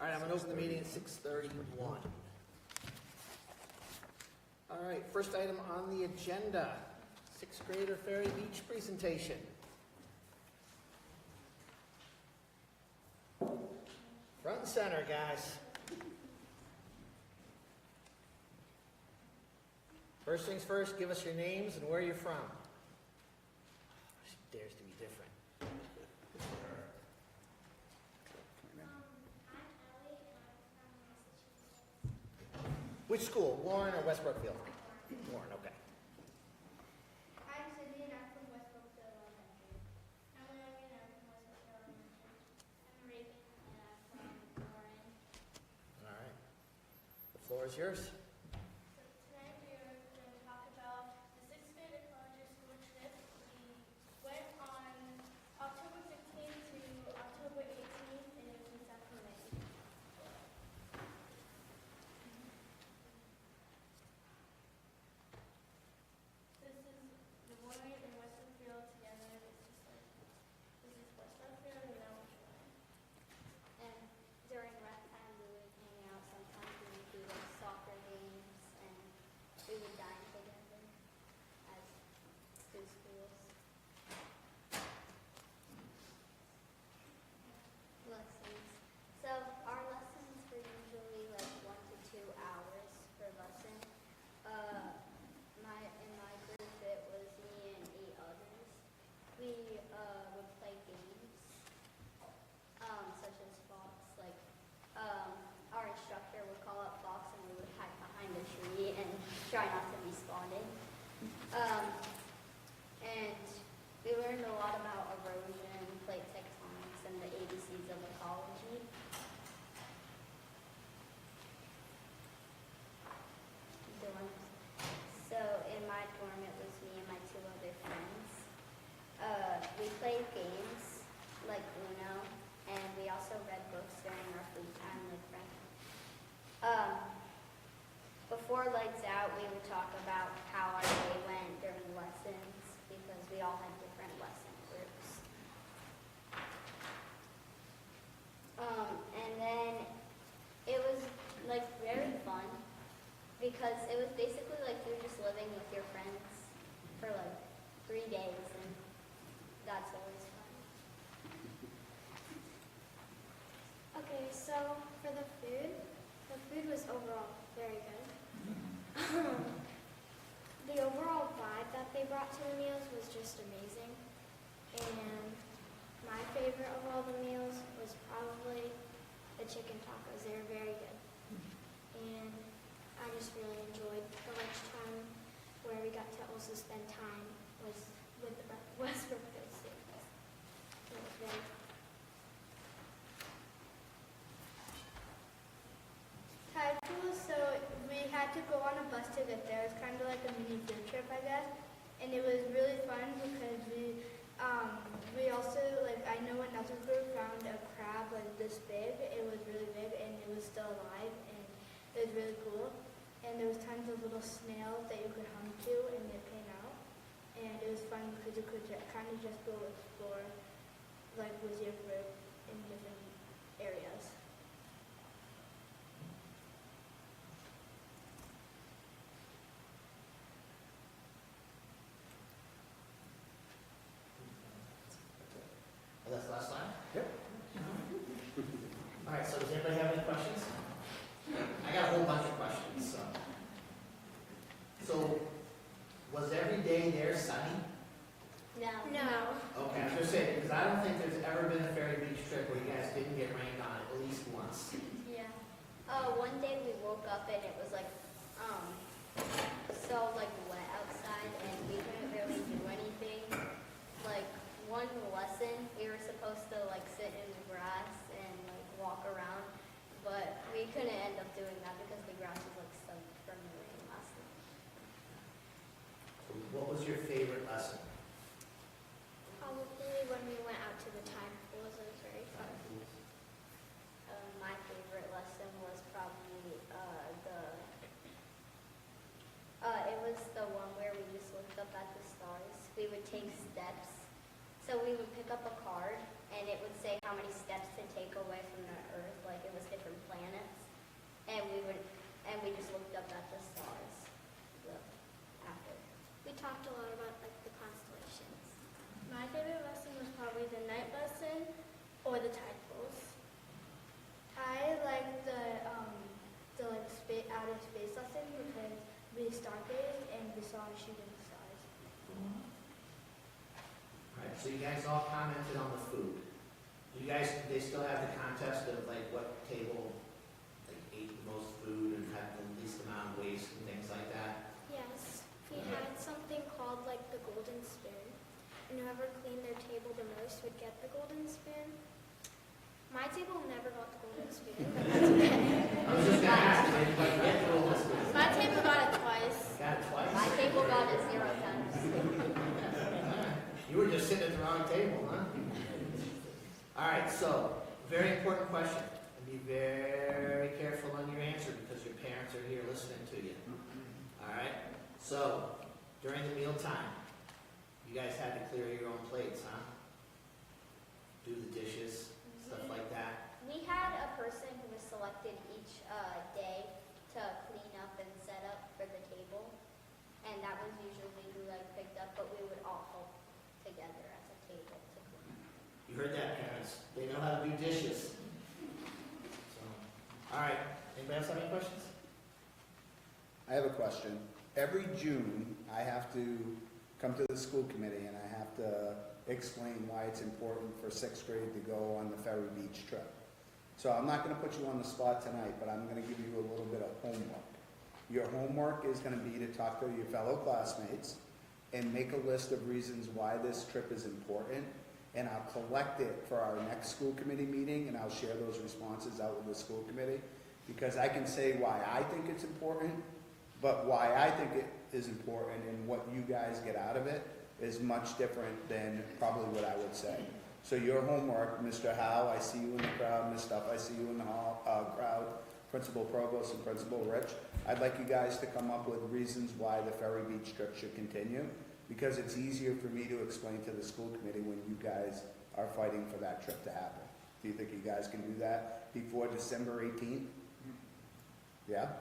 right, I'm going to open the meeting at 6:31. All right, first item on the agenda, sixth grader Ferry Beach presentation. Front and center, guys. First things first, give us your names and where you're from. She dares to be different. Which school, Warren or West Brookfield? Warren, okay. I'm Cindy and I'm from West Brookfield Elementary. I'm Naomi and I'm from West Brookfield Elementary. I'm Reagan and I'm from Warren. All right. The floor is yours. So tonight we are going to talk about the sixth grade ecology school trip. We went on October 15th to October 18th and it was in Sacramento. This is the Warren and West Brookfield together. This is West Brookfield and now we're Warren. And during rec time, we would hang out. Sometimes we would do like soccer games, and we would dine together as two schools. Lessons. So our lessons were usually like 1 to 2 hours per lesson. In my group, it was me and 8 others. We would play games. Such as fox, like our instructor would call up fox and we would hide behind a tree and try not to be spotted. And we learned a lot about erosion, plate tectonics, and the ABCs of ecology. Dorms. So in my dorm it was me and my 2 other friends. We played games like Uno. And we also read books during our free time with friends. Before lights out, we would talk about how our day went during lessons because we all had different lesson groups. And then it was like very fun because it was basically like you were just living with your friends for like 3 days, and that's always fun. Okay, so for the food was overall very good. The overall vibe that they brought to the meals was just amazing. And my favorite of all the meals was probably the chicken tacos. They were very good. And I just really enjoyed the lunchtime where we got to also spend time with the West Brookfield students. It was very fun. Tide pool, so we had to go on a bus to get there. It was kind of like a mini field trip, I guess. And it was really fun because we also, like, I know another group found a crab like this big. It was really big and it was still alive and it was really cool. And there was tons of little snails that you could hum to and it came out. And it was fun because you could kind of just go explore, like, with your group in different areas. That's the last slide? Yep. All right, so does anybody have any questions? I got a whole bunch of questions. So was every day there sunny? No. No. Okay, I was just saying, because I don't think there's ever been a Ferry Beach trip where you guys didn't get rained on at least once. Yeah. One day we woke up and it was like, so like wet outside and we couldn't really do anything. Like one lesson, we were supposed to like sit in the grass and like walk around, but we couldn't end up doing that because the grass was like soaked from the rain last night. So what was your favorite lesson? Probably when we went out to the tide pools, it was very fun. My favorite lesson was probably it was the one where we just looked up at the stars. We would take steps. So we would pick up a card and it would say how many steps to take away from the earth. Like it was different and we just looked up at the stars after. We talked a lot about like the constellations. My favorite lesson was probably the night lesson or the tide pools. I like the outer space lesson because we stargazed and we saw shooting stars. Alright, so you guys all commented on the food. They still have the contest of like what table like ate the most food and had the least amount of waste and things like that? Yes, we had something called like the golden spoon, and whoever cleaned their table the most would get the golden spoon. My table never got the golden spoon, but that's okay. I was just gonna ask, did anybody get the golden spoon? My table got it twice. Got it twice? My table got it 0 times. You were just sitting at the wrong table, huh? Alright, so, very important question. And be very careful on your answer because your parents are here listening to you. Alright? So, during the meal time, you guys had to clear your own plates, huh? Do the dishes, stuff like that. We had a person who was selected each day to clean up and set up for the table, and that was usually who picked up, but we would all help together as a table to clean. You heard that, parents. They know how to do dishes. So, alright. Anybody else have any questions? I have a question. Every June, I have to come to the school committee and I have to explain why it's important for 6th grade to go on the Ferry Beach trip. So I'm not going to put you on the spot tonight, but I'm going to give you a little bit of homework. Your homework is going to be to talk to your fellow classmates and make a list of reasons why this trip is important, and I'll collect it for our next school committee meeting, and I'll share those responses out with the school committee, because I can say why I think it's important, but why I think it is important and what you guys get out of it is much different than probably what I would say. So your homework, Mr. Howe, I see you in the crowd, Ms. Stuff, I see you in the crowd, Principal Provost and Principal Rich. I'd like you guys to come up with reasons why the Ferry Beach trip should continue, because it's easier for me to explain to the school committee when you guys are fighting for that trip to happen. Do you think you guys can do that before December 18th? Yeah?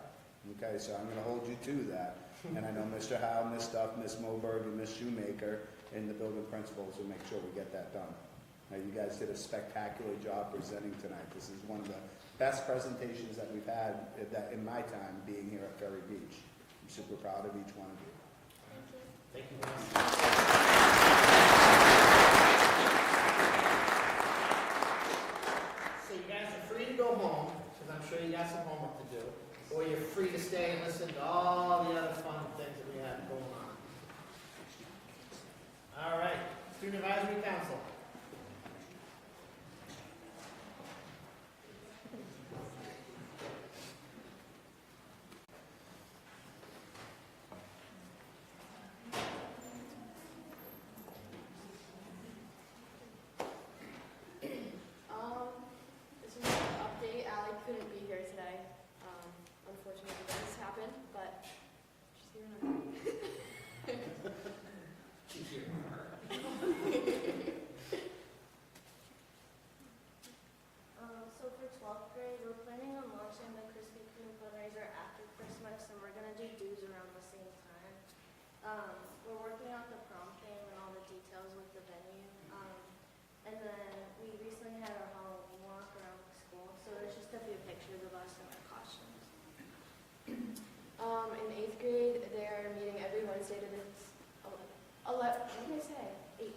Okay, so I'm going to hold you to that. And I know Mr. Howe, Ms. Stuff, Ms. Moberg, and Ms. Shoemaker, and the building principals will make sure we get that done. Now, you guys did a spectacular job presenting tonight. This is one of the best presentations that we've had in my time being here at Ferry Beach. I'm super proud of each one of you. Thank you. So you guys are free to go home, because I'm sure you got some homework to do. Or you're free to stay and listen to all the other fun things that we have going on. All right, Student Advisory Council. This is an update. Allie couldn't be here today. Unfortunately, this happened, but she's here now. She's here. So for 12th grade, we're planning on launching the Krispy Kreme fundraiser after Christmas, and we're going to do dues around the same time. We're working out the prom theme and all the details with the venue. And then we recently had our Halloween walk around the school, so there's just a few pictures of us in our costumes. In 8th grade, they are meeting every Wednesday to what did I say? 8.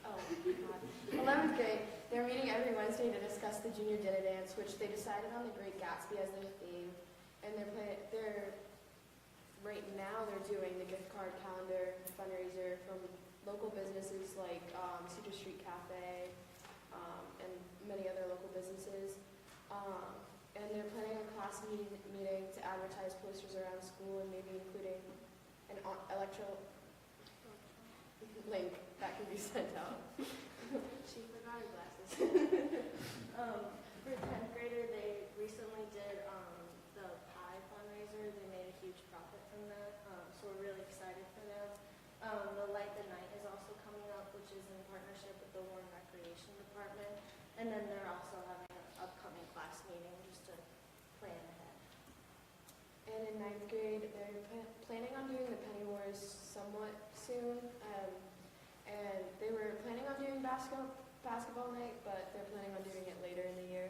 Oh, God. 11th grade, they're meeting every Wednesday to discuss the junior dinner dance, which they decided on The Great Gatsby as their theme. And right now they're doing the gift card calendar fundraiser from local businesses like Cedar Street Cafe and many other local businesses. And they're planning a class meeting to advertise posters around school and maybe including an link that can be sent out. She forgot her glasses. For 10th grader, they recently did the pie fundraiser. They made a huge profit from that, so we're really excited for them. The Light the Night is also coming up, which is in partnership with the Warren Recreation Department. And then they're also having an upcoming class meeting just to plan ahead. And in ninth grade, they're planning on doing the Penny Wars somewhat soon. And they were planning on doing basketball night, but they're planning on doing it later in the year.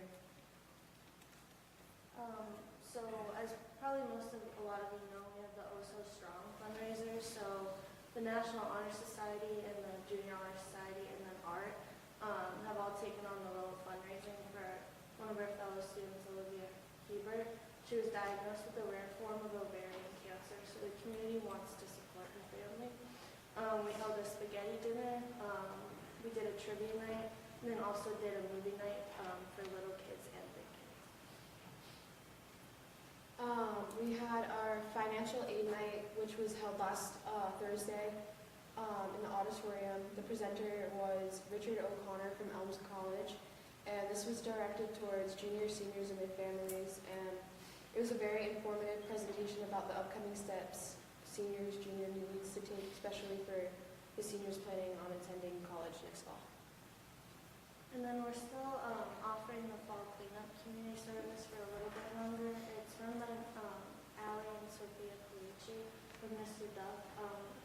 So as probably a lot of you know, we have the Oh So Strong fundraiser. So the National Honor Society and the Junior Honor Society and then Art have all taken on the role of fundraising for one of our fellow students, Olivia Hebert. She was diagnosed with a rare form of ovarian cancer, so the community wants to support her family. We held a spaghetti dinner, we did a trivia night, and then also did a movie night for little kids and big kids. We had our financial aid night, which was held last Thursday in the auditorium. The presenter was Richard O'Connor from Elms College, and this was directed towards juniors, seniors, and their families. And it was a very informative presentation about the upcoming steps seniors, junior needs to take, especially for the seniors planning on attending college next fall. And then we're still offering the fall cleanup community service for a little bit longer. It's run by Allie and Sophia Felici with Mr. Duff.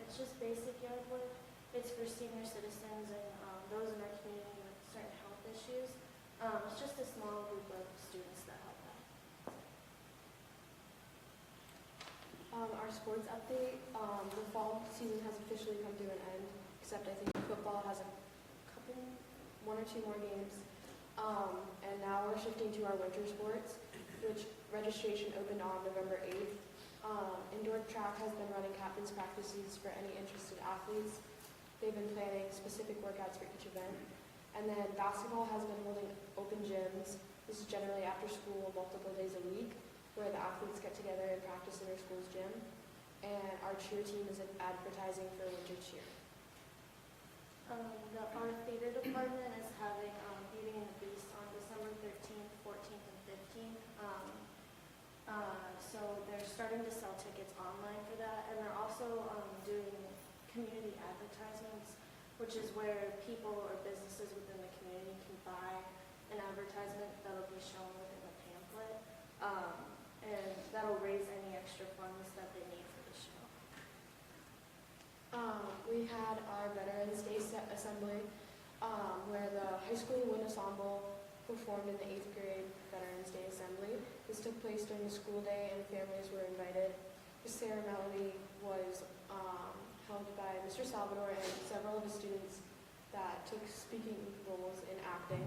It's just basic yard work. It's for senior citizens and those in our community with certain health issues. It's just a small group of students that help out. Our sports update, the fall season has officially come to an end, except I think football has one or two more games. And now we're shifting to our winter sports, which registration opened on November 8th. Indoor track has been running captain's practices for any interested athletes. They've been planning specific workouts for each event. And then basketball has been holding open gyms. This is generally after school, multiple days a week, where the athletes get together and practice in their school's gym. And our cheer team is advertising for winter cheer. Our theater department is having Beauty and the Beast on December 13th, 14th, and 15th. So they're starting to sell tickets online for that, and they're also doing community advertisements, which is where people or businesses within the community can buy an advertisement that'll be shown within the pamphlet, and that'll raise any extra funds that they need for the show. We had our Veterans Day assembly, where the high school wind ensemble performed in the 8th grade Veterans Day assembly. This took place during the school day and families were invited. The ceremony was held by Mr. Salvador and several of the students that took speaking roles in acting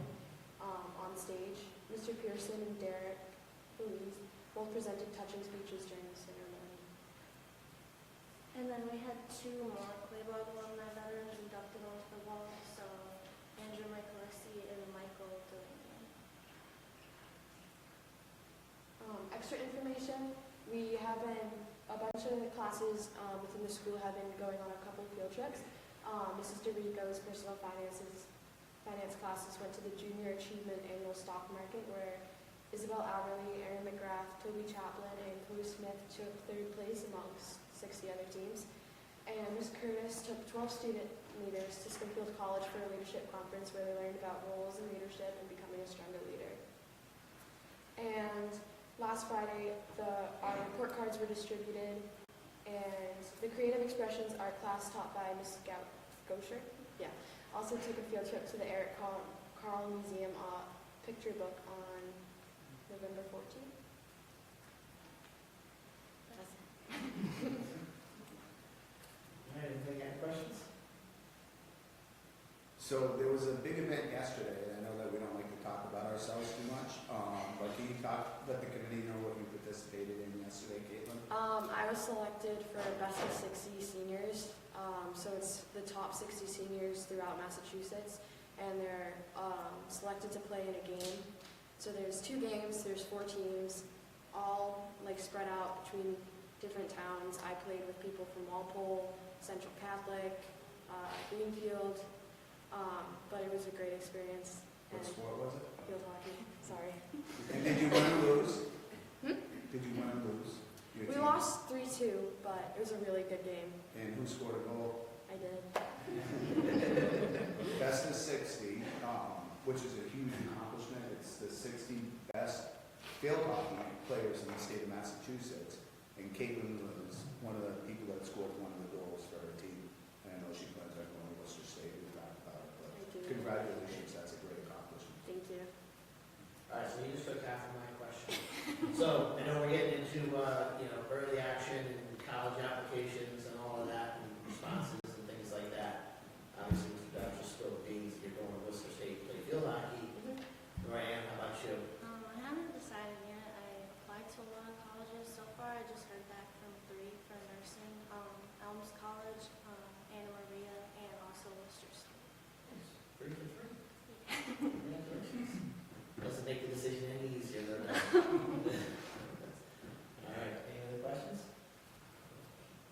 on stage. Mr. Pearson and Derek Feliz both presented touching speeches during the ceremony. And then we had 2 more Quaboag alumni veterans inducted onto the wall, so Andrew Michaelisi and Michael Delaney. Extra information, we have been, a bunch of classes within the school have been going on a couple field trips. Mrs. DeRico's personal finance classes went to the Junior Achievement Annual Stock Market, where Isabel Alverly, Erin McGrath, Toby Chaplin, and Chloe Smith took 3rd place amongst 60 other teams. And Ms. Curtis took 12 student leaders to Springfield College for a leadership conference where they learned about roles in leadership and becoming a stronger leader. And last Friday, our report cards were distributed, and the creative expressions, our class taught by Ms. Gosher, also took a field trip to the Eric Carl Museum picture book on November 14th. All right, anybody got any questions? So there was a big event yesterday, and I know that we don't like to talk about ourselves too much, but can you let the committee know what you participated in yesterday, Caitlin? I was selected for Best of 60 Seniors, so it's the top 60 seniors throughout Massachusetts, and they're selected to play in a game. So there's 2 games, there's 4 teams, all spread out between different towns. I played with people from Walpole, Central Catholic, Greenfield, but it was a great experience. What sport was it? Field hockey, sorry. And did you win or lose? Did you win or lose? Your We team? lost 3-2, but it was a really good game. And who scored a goal? I did. Best of 60, which is a huge accomplishment. It's the 60 best field hockey players in the state of Massachusetts. And Caitlin was one of the people that scored one of the goals for her team. And I know she plans on going to Worcester State. We talked about it, but Thank you. congratulations, that's a great accomplishment. Thank you. All right, so you just took half of my question. So I know we're getting into, early action and college applications and all of that and responses and things like that. Obviously, Mr. Dodge just spilled the beans. You're going to Worcester State to play field hockey. Ryan, how about you? I haven't decided yet. I applied to a lot of colleges. So far, I just heard back from 3 for nursing. Elms College, Anna Maria, and also Worcester State. 3 for 3. Congratulations. Doesn't make the decision any easier, though. All right, any other questions?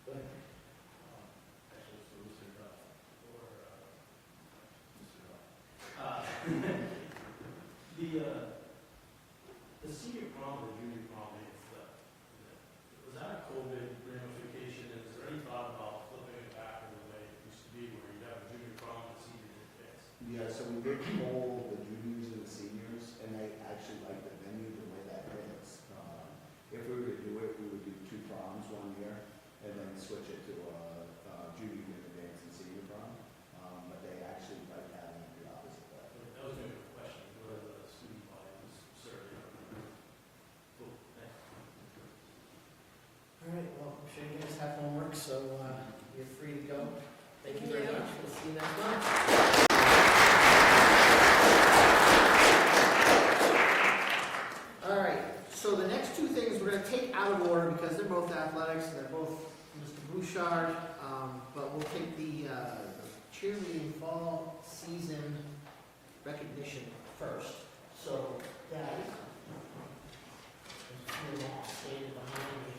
Go ahead. Actually, for Mr. Duff, or Mr. Duff. The senior prom, the junior prom, was that a COVID ramification? And is there any thought about flipping it back in the way it used to be, where you'd have a junior prom and senior dance? Yeah, so we did poll the juniors and the seniors, and they actually like the venue the way that is. If we were to do it, we would do 2 proms one year, and then switch it to junior dinner dance and senior prom. But they actually like having it the opposite way. That was maybe a question, whether the student body was certainly. Cool, thanks. All right, well, I'm sure you guys have homework, so you're free to go. Thank you very much. We'll see you next month. All right, so the next 2 things we're going to take out of order because they're both athletics and they're both Mr. Bouchard, but we'll take the cheerleading fall season recognition first. So, Daddy, there's 2 all standing behind me.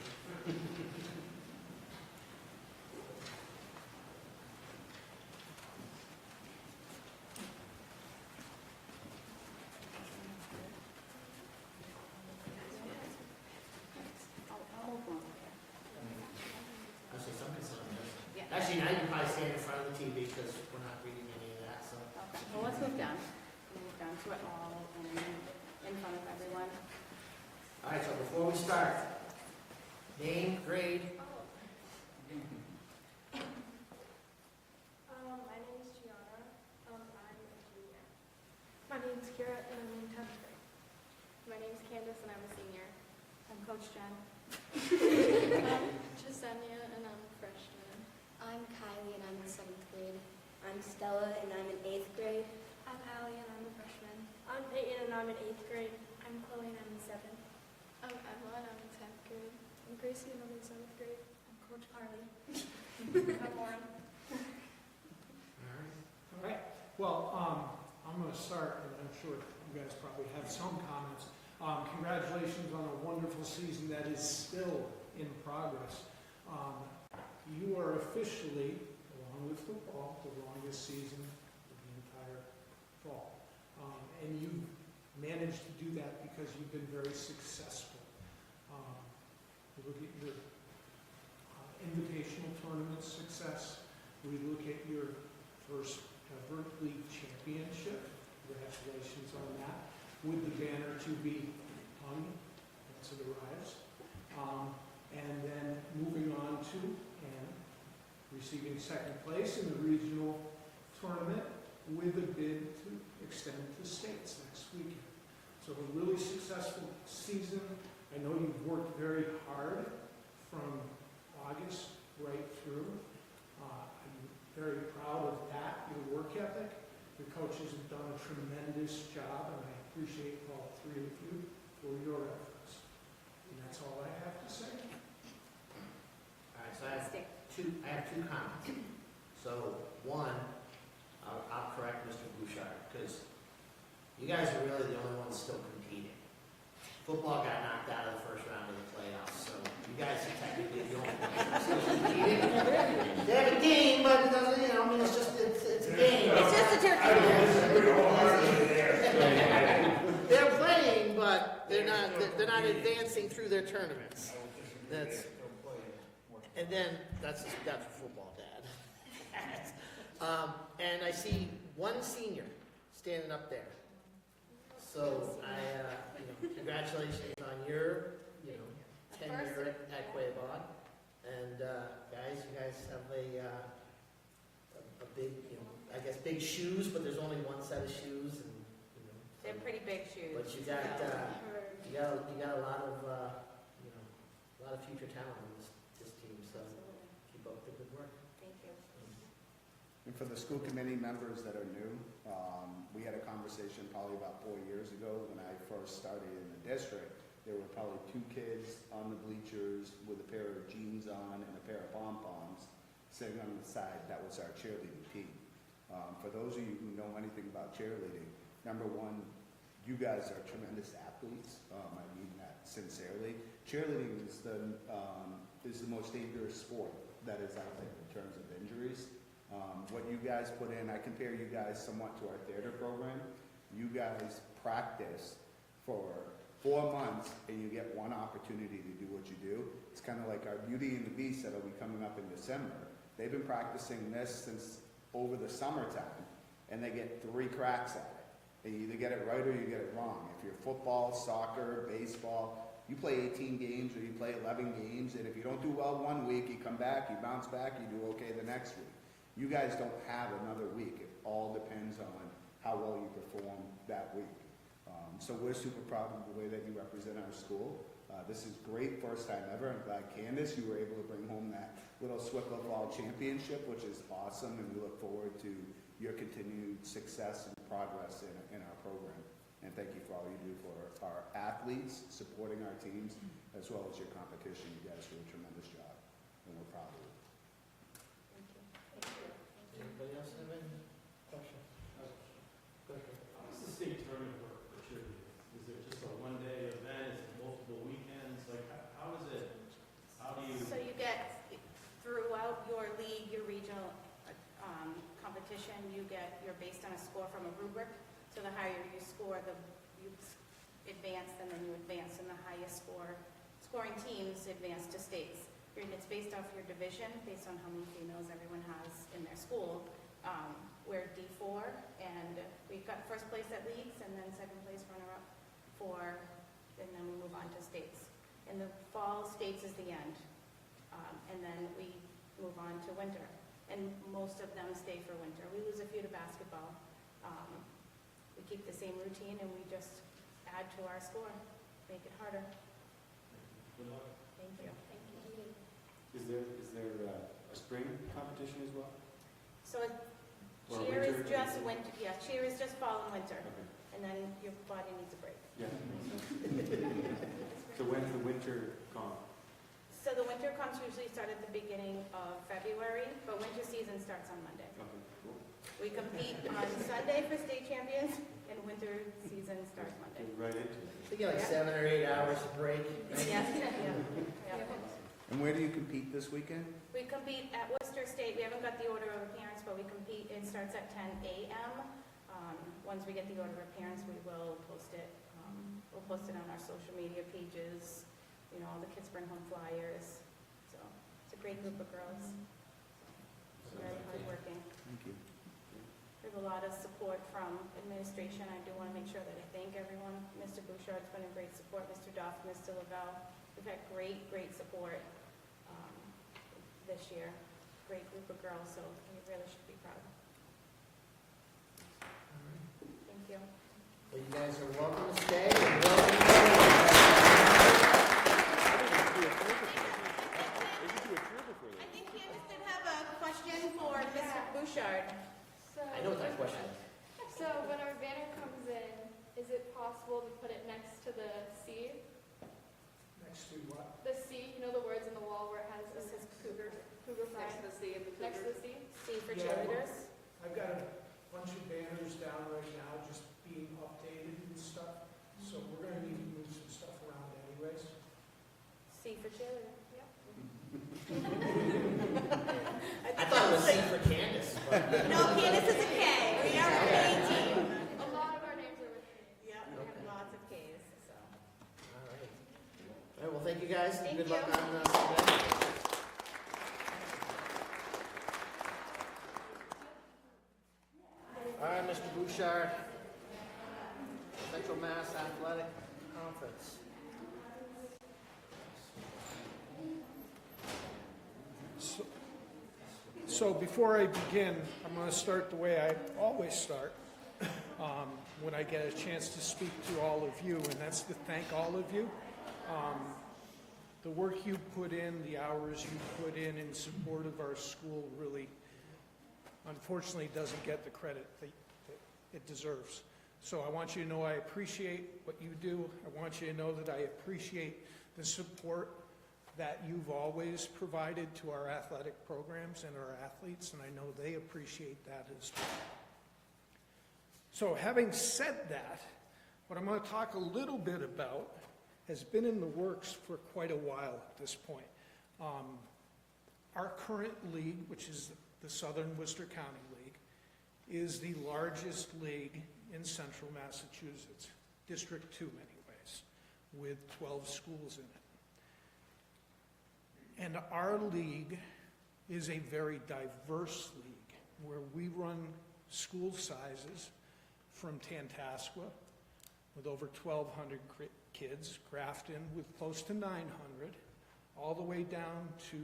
Actually, somebody's on this. Yeah. Actually, now you can probably stand in front of the TV because we're not reading any of that, so. Okay, well, let's move down. Move down to it all and in front of everyone. All right, so before we start, name, grade. My name is Gianna. I'm a junior. My name is Kira, and I'm in 10th grade. My name is Candace and I'm a senior. I'm Coach Jen. I'm Jasenia, and I'm a freshman. I'm Kylie, and I'm in 7th grade. I'm Stella, and I'm in 8th grade. I'm Allie and I'm a freshman. I'm Peyton, and I'm in 8th grade. I'm Chloe and I'm in 7th. I'm Emma, and I'm in 10th grade. I'm Gracie and I'm in 7th grade. I'm Coach Carly. I'm Lauren. All All right, well, I'm going to start, and I'm sure you guys probably have some comments. Congratulations on a wonderful season that is still in progress. You are officially, along with football, the longest season of the entire fall. And you managed to do that because you've been very successful. We look at your invitational tournament success. We look at your first ever league championship. Congratulations on that. With the banner to be hung once it arrives. And then moving on to and receiving 2nd place in the regional tournament with a bid to extend to states next weekend. So a really successful season. I know you've worked very hard from August right through. I'm very proud of that, your work ethic. Your coaches have done a tremendous job, and I appreciate all 3 of you for your efforts. And that's all I have to say. right, so I have 2 comments. So, one, I'll correct Mr. Bouchard, because you guys are really the only ones still competing. Football got knocked out of the first round of the playoffs, so you guys are technically the only ones still competing. They have a game, but it doesn't, it's a game. It's just a turkey. They're playing, but they're not advancing through their tournaments. And then that's football, Dad. And I see 1 senior standing up there. So congratulations on your, tenure at Quaboag. And guys, you guys have a big, I guess big shoes, but there's only one set of shoes, and They're pretty big shoes. But you got a lot of a lot of future talent on this team. So Absolutely. keep up the good work. Thank you. And for the school committee members that are new, we had a conversation probably about 4 years ago when I first started in the district. There were probably 2 kids on the bleachers with a pair of jeans on and a pair of pom-poms sitting on the side. That was our cheerleading team. For those of you who know anything about cheerleading, number one, you guys are tremendous athletes. I mean that sincerely. Cheerleading is the most dangerous sport that is out there in terms of injuries. What you guys put in, I compare you guys somewhat to our theater program. You guys practice for 4 months and you get one opportunity to do what you do. It's kind of like our Beauty and the Beast that'll be coming up in December. They've been practicing this since over the summertime, and they get 3 cracks at it. They either get it right or you get it wrong. If you're football, soccer, baseball, you play 18 games or you play 11 games, and if you don't do well one week, you come back, you bounce back, you do okay the next week. You guys don't have another week. It all depends on how well you perform that week. So we're super proud of the way that you represent our school. This is great, first time ever. I'm glad, Candace, you were able to bring home that little Swickler Fall Championship, which is awesome, and we look forward to your continued success and progress in our program. And thank you for all you do for our athletes, supporting our teams, as well as your competition. You guys do a tremendous job, and we're proud of you. Thank you. Anybody else have any questions? Go ahead. How does the state tournament work for cheerleading? Is it just a one-day event? Is it multiple weekends? Like, how is it? How do you? So you get, throughout your league, your regional competition, you're based on a score from a rubric. So the higher you score, you advance, and then you advance, and the highest scoring teams advance to states. It's based off your division, based on how many females everyone has in their school. We're D4, and we've got first place at leagues, and then second place runner-up and then we move on to states. In the fall, states is the end, and then we move on to winter. And most of them stay for winter. We lose a few to basketball. We keep the same routine, and we just add to our score, make it harder. Good luck. Thank you. Is there a spring competition as well? So Or cheer winter? is just winter. Yeah, cheer is just fall and winter, Okay. and then your body needs a break. Yeah. So when's the winter comp? So the winter comps usually start at the beginning of February, but winter season starts on Monday. Okay, cool. We compete on Sunday for state champions, and winter season starts Monday. Get right into it. So you get like 7 or 8 hours of break. Yes, yeah. And where do you compete this weekend? We compete at Worcester State. We haven't got the order of appearance, but we compete. It starts at 10 a.m. Once we get the order of appearance, we will post it. We'll post it on our social media pages. You know, all the kids bring home flyers. So it's a great group of girls. Very hardworking. Thank you. We have a lot of support from administration. I do want to make sure that I thank everyone. Mr. Bouchard's been a great support. Mr. Duff, Mr. Lavelle. We've had great support this year. Great group of girls, so we really should be proud. Thank you. Well, you guys are welcome to stay and welcome to I think Candace did have a question for Mr. Bouchard. I know what that question is. So when our banner comes in, is it possible to put it next to the C? Next to what? The C, you know the words in the wall where it has This is cougar flag? Next to the C and the Next to the C? C for Yeah. cheerleaders. I've got a bunch of banners down right now, just being updated and stuff, so we're gonna need to move some stuff around anyways. C for cheerleader. Yep. I thought it was C for Candace, but No, Candace is a K. We are a K team. A lot of our names are with K's. Yeah, we have lots of Ks, so. all right. All right, well, thank you guys. Thank Good luck you. on Sunday. All right, Mr. Bouchard, Central Mass Athletic Conference. So before I begin, I'm going to start the way I always start when I get a chance to speak to all of you, and that's to thank all of you. The work you put in, the hours you put in support of our school really, unfortunately, doesn't get the credit that it deserves. So I want you to know I appreciate what you do. I want you to know that I appreciate the support that you've always provided to our athletic programs and our athletes, and I know they appreciate that as well. So having said that, what I'm going to talk a little bit about has been in the works for quite a while at this point. Our current league, which is the Southern Worcester County League, is the largest league in central Massachusetts, District 2 anyways, with 12 schools in it. And our league is a very diverse league where we run school sizes from Tantascwa with over 1,200 kids, Grafton with close to 900, all the way down to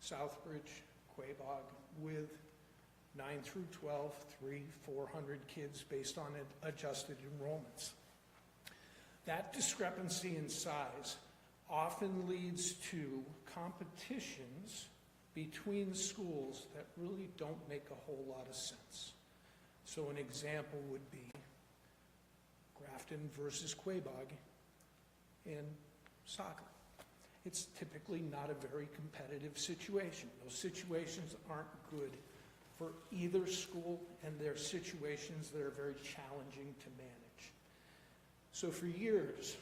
Southbridge, Quaboag with 9 through 12, 400 kids based on adjusted enrollments. That discrepancy in size often leads to competitions between schools that really don't make a whole lot of sense. So an example would be Grafton versus Quaboag in soccer. It's typically not a very competitive situation. Those situations aren't good for either school, and they're situations that are very challenging to manage. So for years,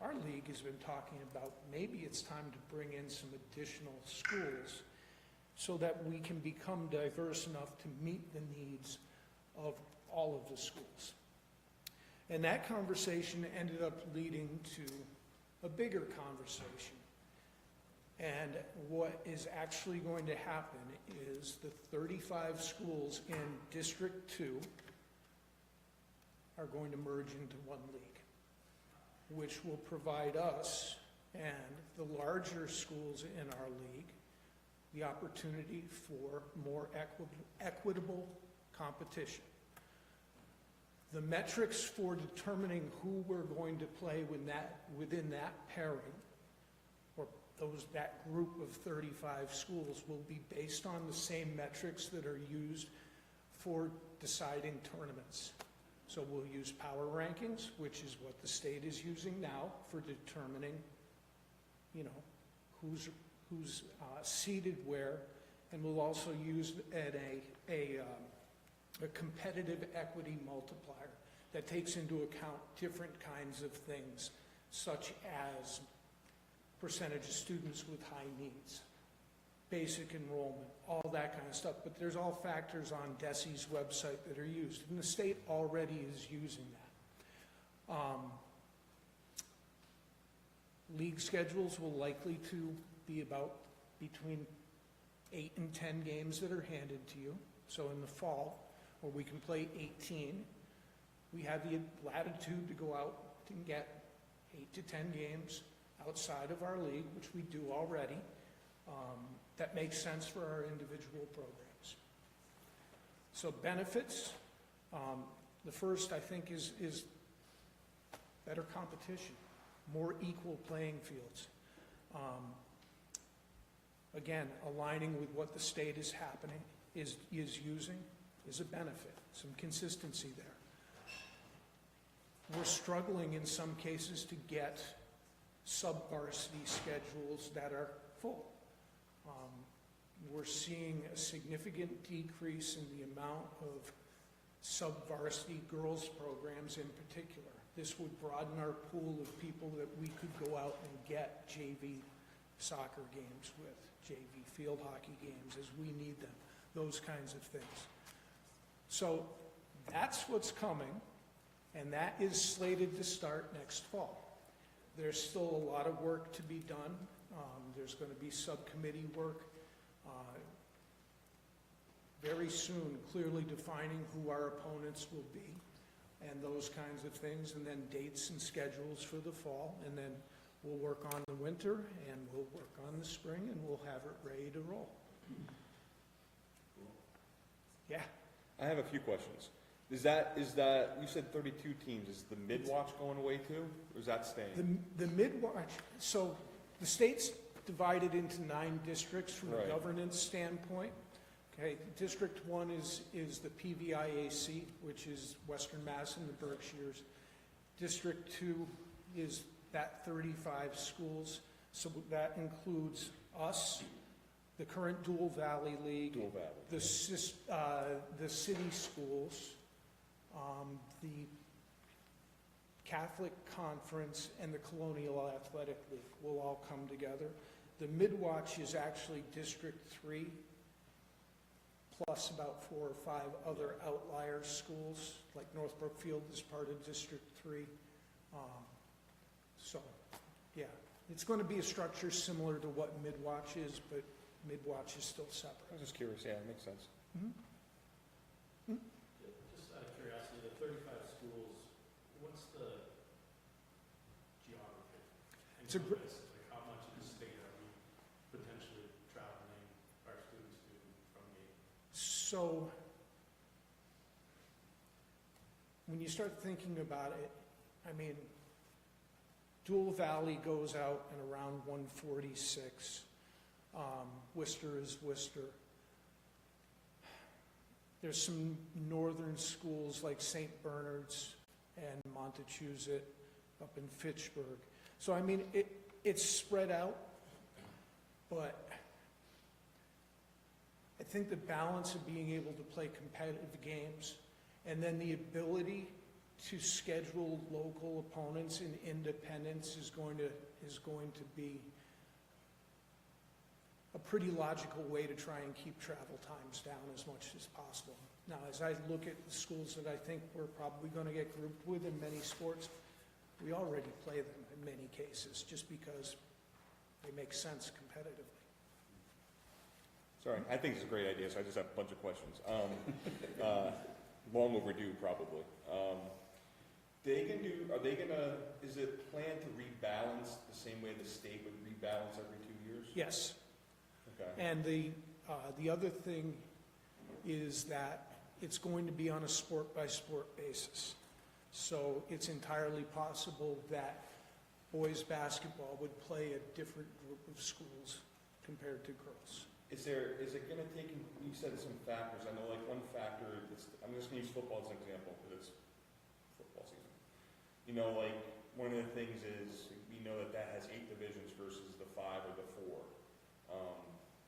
our league has been talking about maybe it's time to bring in some additional schools so that we can become diverse enough to meet the needs of all of the schools. And that conversation ended up leading to a bigger conversation. And what is actually going to happen is the 35 schools in District 2 are going to merge into one league, which will provide us and the larger schools in our league the opportunity for more equitable competition. The metrics for determining who we're going to play within that pairing, or that group of 35 schools, will be based on the same metrics that are used for deciding tournaments. So we'll use power rankings, which is what the state is using now for determining, who's seated where, and we'll also use a competitive equity multiplier that takes into account different kinds of things, such as percentage of students with high needs, basic enrollment, all that kind of stuff. But there's all factors on DESI's website that are used, and the state already is using that. League schedules will likely to be about between 8 and 10 games that are handed to you. So in the fall, where we can play 18, we have the latitude to go out and get 8 to 10 games outside of our league, which we do already. That makes sense for our individual programs. So benefits, the first I think is better competition, more equal playing fields. Again, aligning with what the state is using is a benefit, some consistency there. We're struggling in some cases to get sub-varsity schedules that are full. We're seeing a significant decrease in the amount of sub-varsity girls programs in particular. This would broaden our pool of people that we could go out and get JV soccer games with, JV field hockey games as we need them, those kinds of things. So that's what's coming, and that is slated to start next fall. There's still a lot of work to be done. There's going to be subcommittee work. Very soon, clearly defining who our opponents will be and those kinds of things, and then dates and schedules for the fall, and then we'll work on the winter, and we'll work on the spring, and we'll have it ready to roll. Yeah. I have a few questions. Is that, you said 32 teams, is the mid-watch going away too, or is that staying? The mid-watch, so the state's divided into 9 districts from a Right. governance standpoint. Okay, District 1 is the PVIAC, which is Western Mass and the Berkshires. District 2 is that 35 schools, so that includes us, the current Dual Valley League, Dual Valley. the city schools, the Catholic Conference, and the Colonial Athletic League will all come together. The mid-watch is actually District 3, plus about 4 or 5 other outlier schools, like North Brookfield is part of District 3. So, yeah, it's going to be a structure similar to what mid-watch is, but mid-watch is still I separate. was just curious, yeah, it makes sense. Just out of curiosity, the 35 schools, what's the geography? It's a Like how much of the state are we potentially traveling our students to from the? So, when you start thinking about it, I mean, Dual Valley goes out at around 146. Worcester is Worcester. There's some northern schools like St. Bernard's and Montechusett up in Fitchburg. So, I mean, it's spread out, but I think the balance of being able to play competitive games and then the ability to schedule local opponents in independence is going to be a pretty logical way to try and keep travel times down as much as possible. Now, as I look at the schools that I think we're probably going to get grouped with in many sports, we already play them in many cases just because they make sense competitively. Sorry, I think it's a great idea, so I just have a bunch of questions. Long overdue, probably. Is it planned to rebalance the same way the state would rebalance every 2 years? Yes. Okay. And the other thing is that it's going to be on a sport-by-sport basis. So it's entirely possible that boys basketball would play a different group of schools compared to girls. Is it going to take, you said some factors, I know like one factor, I'm just going to use football as an example, because it's football season. You know, like, one of the things is, we know that has 8 divisions versus the 5 or the 4.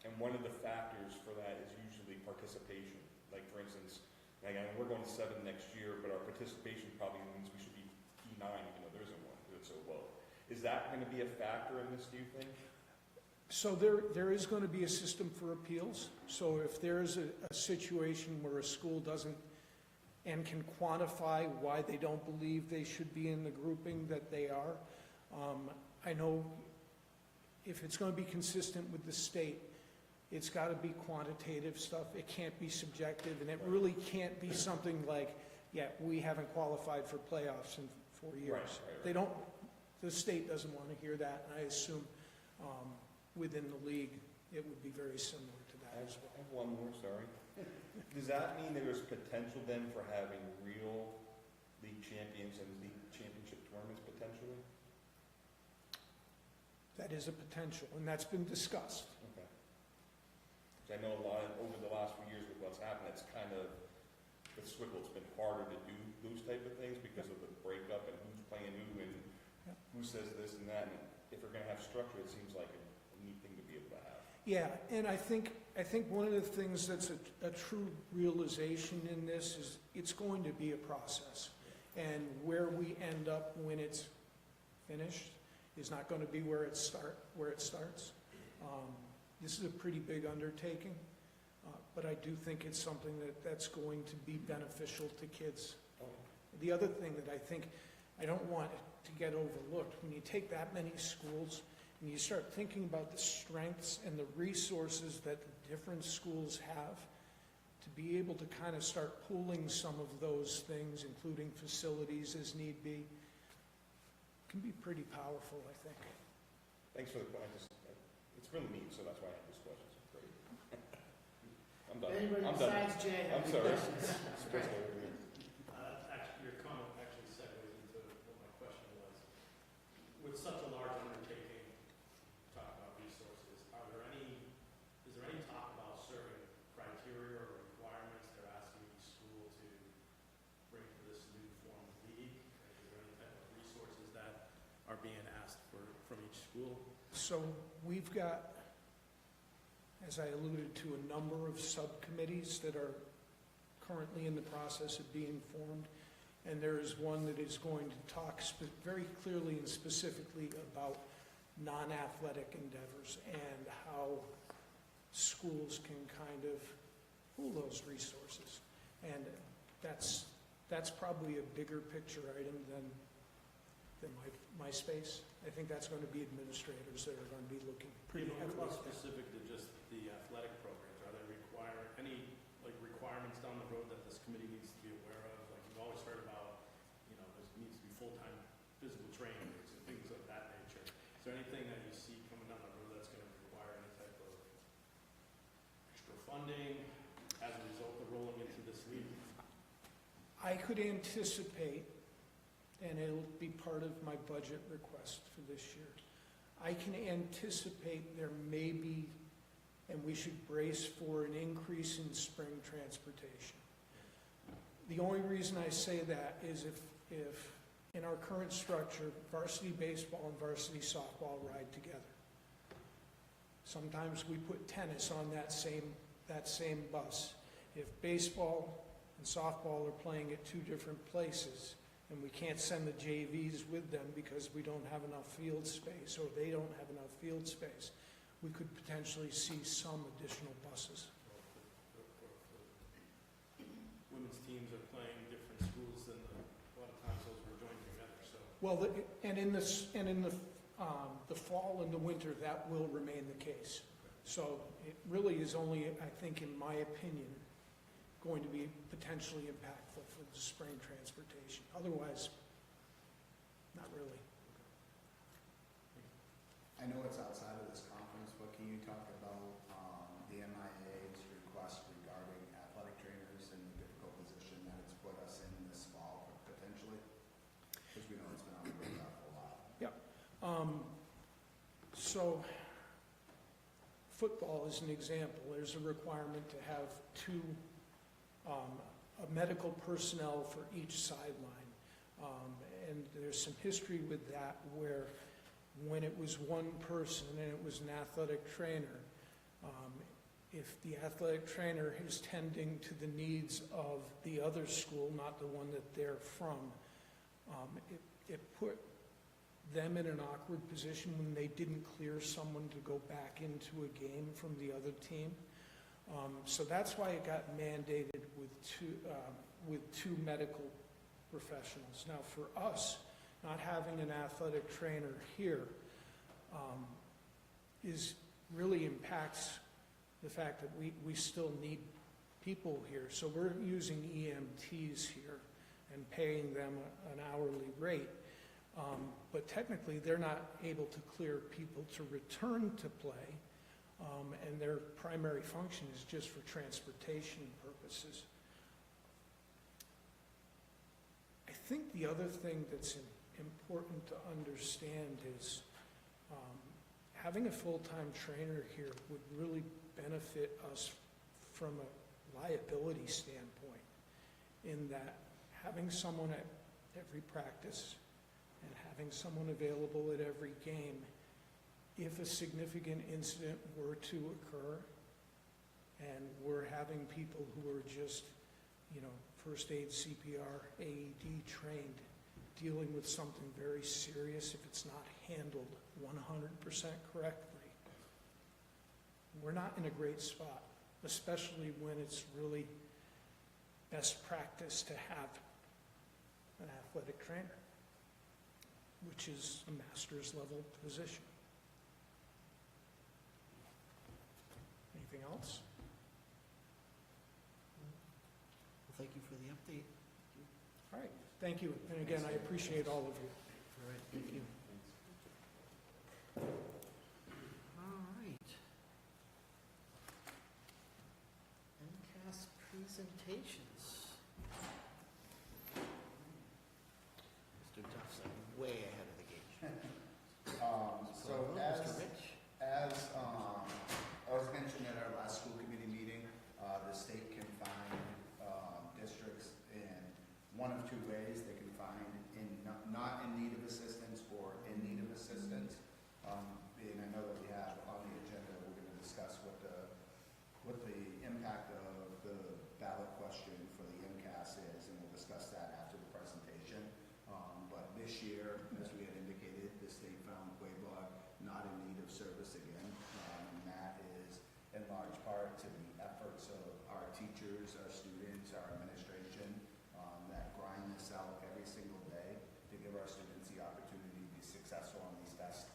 And one of the factors for that is usually participation. Like, for instance, like, I know we're going to 7 next year, but our participation probably means we should be P9, even though there isn't one, because it's so low. Is that going to be a factor in this, do you think? So there is going to be a system for appeals. So if there's a situation where a school doesn't and can quantify why they don't believe they should be in the grouping that they are, I know if it's going to be consistent with the state, it's got to be quantitative stuff. It can't be subjective, and it really can't be something like, yeah, we haven't qualified for playoffs in 4 years. Right. They don't. The state doesn't want to hear that, and I assume within the league it would be very similar to that as well. I have one more, sorry. Does that mean there's potential then for having real league champions and league championship tournaments potentially? That is a potential, and that's been discussed. Okay. Because I know a lot over the last few years with what's happened, it's kind of, with Swickle, it's been harder to do those type of things because of the breakup and who's playing who and who says this and that. And if we're going to have structure, it seems like a neat thing to be able to have. Yeah, and I think one of the things that's a true realization in this is it's going to be a process. And where we end up when it's finished is not going to be where it starts. This is a pretty big undertaking, but I do think it's something that's going to be beneficial to kids. The other thing that I don't want to get overlooked, when you take that many schools and you start thinking about the strengths and the resources that the different schools have, to be able to kind of start pooling some of those things, including facilities as need be, can be pretty powerful, I think. Thanks for the question. It's really neat, so that's why I have this question. It's great. I'm done. Anybody I'm done. besides Jay have I'm any sorry. questions? Supposed to over here. Actually, your comment actually segues into what my question was. With such a large undertaking, talk about resources, is there any talk about certain criteria or requirements they're asking each school to bring to this new formed league? Is there any type of resources that are being asked from each school? So we've got, as I alluded to, a number of subcommittees that are currently in the process of being formed. And there is one that is going to talk very clearly and specifically about non-athletic endeavors and how schools can kind of pool those resources. And that's probably a bigger picture item than my space. I think that's going to be administrators that are going to be looking pretty What heavily about at that. specific to just the athletic programs? Are there any requirements down the road that this committee needs to be aware of? Like you've always heard about, there needs to be full-time physical trainers and things of that nature. Is there anything that you see coming down the road that's going to require any type of extra funding as a result of rolling into this league? I could anticipate, and it'll be part of my budget request for this year, I can anticipate there may be, and we should brace for an increase in spring transportation. The only reason I say that is if in our current structure, varsity baseball and varsity softball ride together. Sometimes we put tennis on that same bus. If baseball and softball are playing at two different places, and we can't send the JVs with them because we don't have enough field space, or they don't have enough field space, we could potentially see some additional buses. Women's teams are playing different schools, and a lot of times those were joined together. So Well, in the fall and the winter, that will remain the case. So it really is only, I think, in my opinion, going to be potentially impactful for the spring transportation. Otherwise, not really. I know it's outside of this conference, but can you talk about the MIA's request regarding athletic trainers and the difficult position that it's put us in this fall, potentially? Because we know it's been on the radar for a while. So football is an example. There's a requirement to have a medical personnel for each sideline. And there's some history with that where when it was one person and it was an athletic trainer, if the athletic trainer is tending to the needs of the other school, not the one that they're from, it put them in an awkward position when they didn't clear someone to go back into a game from the other team. So that's why it got mandated with two medical professionals. Now, for us, not having an athletic trainer here really impacts the fact that we still need people here. So we're using EMTs here and paying them an hourly rate. But technically, they're not able to clear people to return to play, and their primary function is just for transportation purposes. I think the other thing that's important to understand is having a full-time trainer here would really benefit us from a liability standpoint, in that having someone at every practice and having someone available at every game, if a significant incident were to occur and we're having people who are just, first aid, CPR, AED trained, dealing with something very serious, if it's not handled 100% correctly, we're not in a great spot, especially when it's really best practice to have an athletic trainer, which is a master's level position. Anything else? Well, thank you for the update. All right, thank you. And again, I appreciate all of you. All right, thank you. All right. presentations. Mr. Duff's like way ahead of the game. So Mr. Rich? as I was mentioning at our last school committee meeting, the state can find districts in one of two ways. They can find in not in need of assistance or in need of assistance. And I know that we have on the agenda, we're going to discuss what the impact of the ballot question for the MCAS is, and we'll discuss that after the presentation. But this year, as we had indicated, the state found Quaboag not in need of service again, and that is in large part to the efforts of our teachers, our students, our administration, that grind this out every single day to give our students the opportunity to be successful on these tests.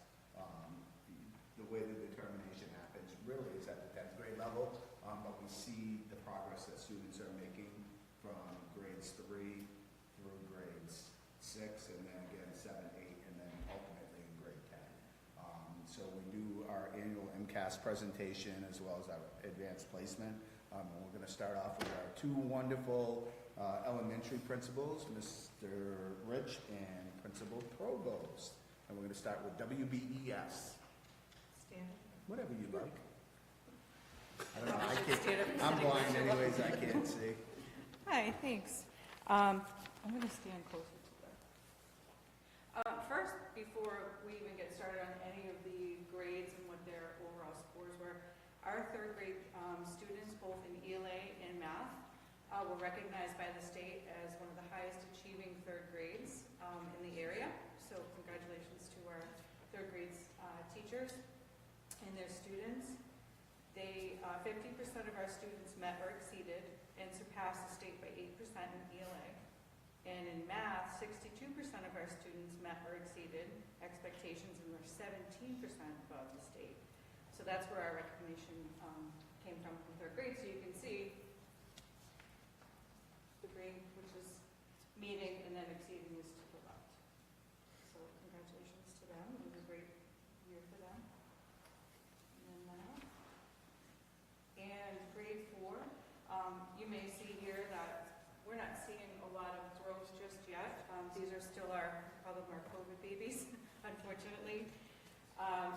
The way the determination happens really is at the 10th grade level, but we see the progress that students are making from grades 3 through grades 6, and then again 7, 8, and then ultimately in grade 10. So we do our annual MCAS presentation as well as our advanced placement. And we're going to start off with our two wonderful elementary principals, Mr. Rich and Principal Provost. And we're going to start with WBES. Stand. Whatever you like. I don't know. I'm blind anyways. I can't see. Hi, thanks. I'm going to stand closer to them. First, before we even get started on any of the grades and what their overall scores were, our third grade students, both in ELA and math, were recognized by the state as one of the highest achieving third grades in the area. So congratulations to our third grade teachers and their students. They 50% of our students met or exceeded and surpassed the state by 8% in ELA. And in math, 62% of our students met or exceeded expectations and were 17% above the state. So that's where our recognition came from third grade. So you can see the grade, which is meeting and then exceeding, is to the left. So congratulations to them. It was a great year for them. And then and grade 4, you may see here that we're not seeing a lot of growth just yet. These are still our COVID babies, unfortunately.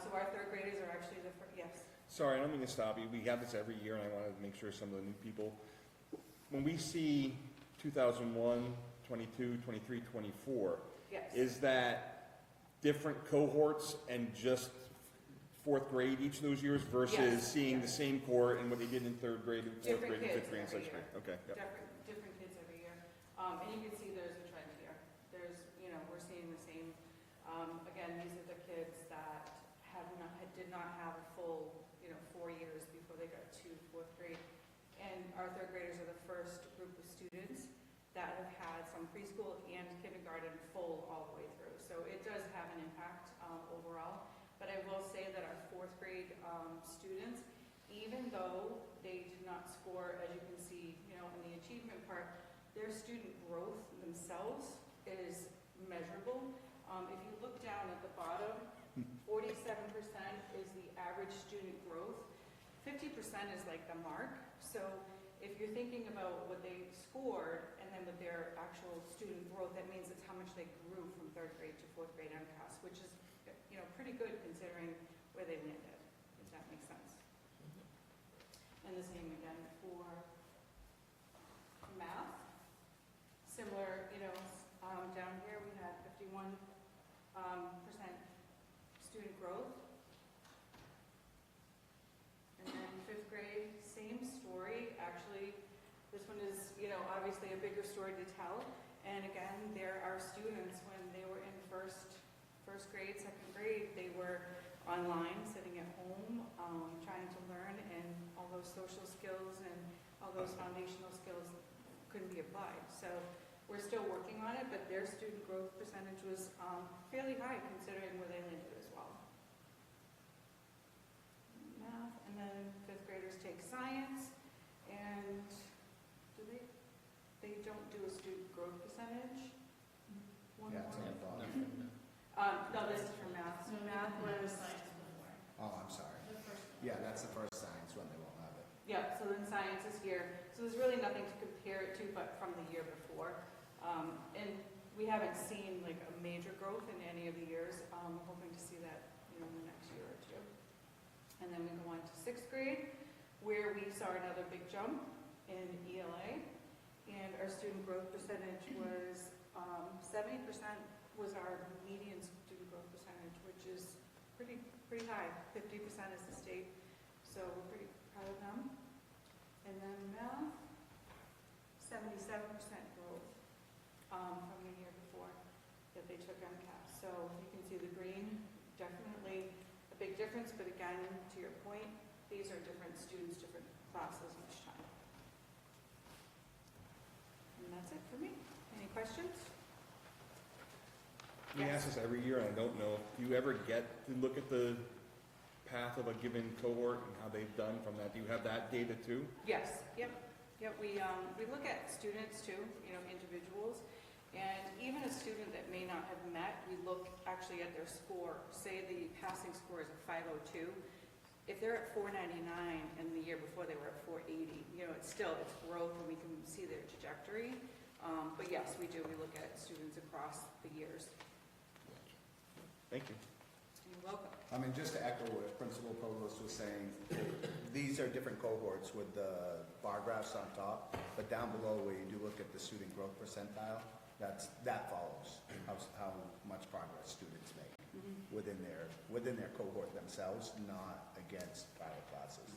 So our third graders are actually the first, yes. Sorry, I don't mean to stop you. We have this every year, and I wanted to make sure some of the new people, when we see 2001, 22, 23, 24, Yes. is that different cohorts and just fourth grade each of those years versus Yes. seeing the same cohort and what they did in third grade and fourth Different grade and kids fifth grade and every sixth grade? year. Okay. Yep. Different kids every year. And you can see there's a trend here. There's, we're seeing the same. Again, these are the kids that did not have a full, 4 years before they got to fourth grade. And our third graders are the first group of students that have had some preschool and kindergarten full all the way through. So it does have an impact overall. But I will say that our fourth grade students, even though they did not score, as you can see, in the achievement part, their student growth themselves is measurable. If you look down at the bottom, 47% is the average student growth. 50% is like the mark. So if you're thinking about what they scored and then with their actual student growth, that means it's how much they grew from third grade to fourth grade MCAS, which is pretty good considering where they landed, if that makes sense. And the same again for math. Similar, down here we had 51% student growth. And then fifth grade, same story. Actually, this one is, obviously a bigger story to tell. And again, there are students when they were in first grade, second grade, they were online, sitting at home, trying to learn, and all those social skills and all those foundational skills couldn't be applied. So we're still working on it, but their student growth percentage was fairly high considering where they landed as well. Math, and then fifth graders take science, and they don't do a student growth percentage. Yeah, it's on the bottom. No, this is for math. So math was, Oh, I'm sorry. Yeah, that's the first science one. They won't have it. yeah, so then science is here. So there's really nothing to compare compare it to, but from the year before. And we haven't seen like a major growth in any of the years. We're hoping to see that, in the next year or two. And then we go on to 6th grade, where we saw another big jump in ELA, and our student growth percentage was 70% was our median student growth percentage, which is pretty high. 50% is the state, so we're pretty proud of them. And then math, 77% growth from the year before that they took MCAS. So you can see the green, definitely a big difference, but again, to your point, these are different students, different classes each time. And that's it for me. Any questions? We ask this every year, and I don't know, do you ever get to look at the path of a given cohort and how they've done from that? Do you have that data too? Yes, yep. We look at students too, individuals. And even a student that may not have met, we look actually at their score. Say the passing score is a 502. If they're at 499 and the year before they were at 480, it's growth and we can see their trajectory. But yes, we do. We look at students across the years. Thank you. You're welcome. Just to echo what Principal Provost was saying, these are different cohorts with the bar graphs on top, but down below where you do look at the student growth percentile, that follows how much progress students make within their cohort themselves, not against prior classes.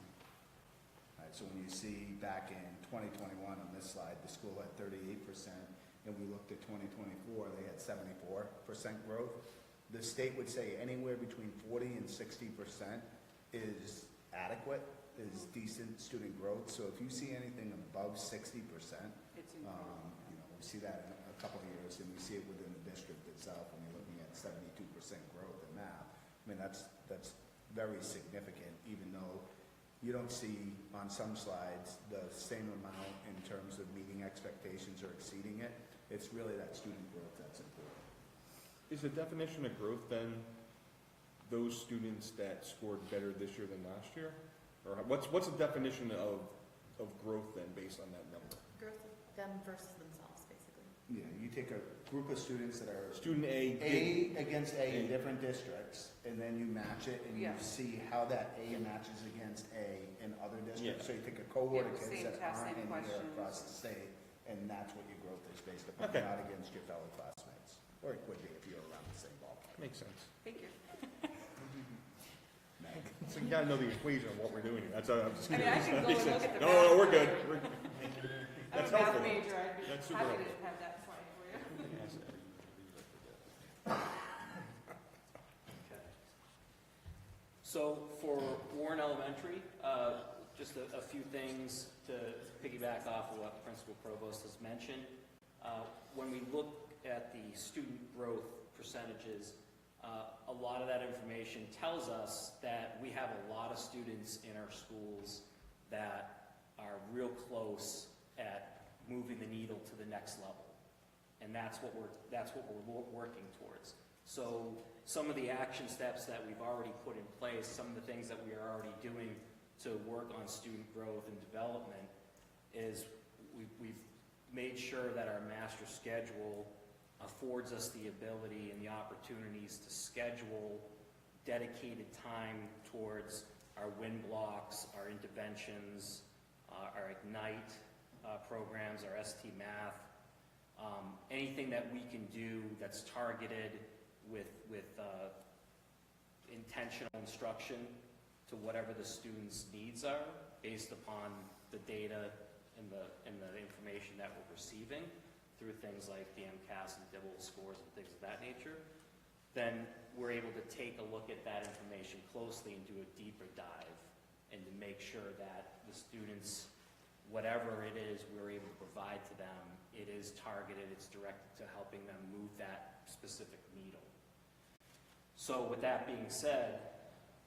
All right, so when you see back in 2021 on this slide, the school had 38%, and we looked at 2024, they had 74% growth. The state would say anywhere between 40 and 60% is adequate, is decent student growth. So if you see anything above 60%, It's we see that in a couple of years, and we see it within the district itself when you're looking at 72% growth in math. That's very significant, even though you don't see on some slides the same amount in terms of meeting expectations or exceeding it. It's really that student growth that's important. Is the definition of growth then those students that scored better this year than last year? Or what's the definition of growth then based on that number? Growth of them versus themselves, basically. Yeah, you take a group of students that are Student A against A in different districts, and then you match it, and you Yeah. see how that A matches against A in other districts. Yeah. So you take a cohort Yeah, of kids same that test, aren't same in here questions. across the state, and that's what your growth is based upon, Okay. not against your fellow classmates. Or it could be if you're around the same ballpark. Makes sense. Thank you. So you gotta know the equation of what we're doing. That's I'm just I kidding. mean, I can go and look at the No, math. we're good. I'm That's a math helpful. major. I'd be That's super happy helpful. to have that slide for you. So for Warren Elementary, just a few things to piggyback off of what Principal Provost has mentioned. When we look at the student growth percentages, a lot of that information tells us that we have a lot of students in our schools that are real close at moving the needle to the next level. And that's what we're working towards. So some of the action steps that we've already put in place, some of the things that we are already doing to work on student growth and development is we've made sure that our master schedule affords us the ability and the opportunities to schedule dedicated time towards our WIN blocks, our interventions, our Ignite programs, our ST Math, anything that we can do that's targeted with intentional instruction to whatever the students' needs are based upon the data and the information that we're receiving through things like the MCAS and DIBEL scores and things of that nature, then we're able to take a look at that information closely and do a deeper dive and to make sure that the students, whatever it is we're able to provide to them, it is targeted, it's directed to helping them move that specific needle. So with that being said,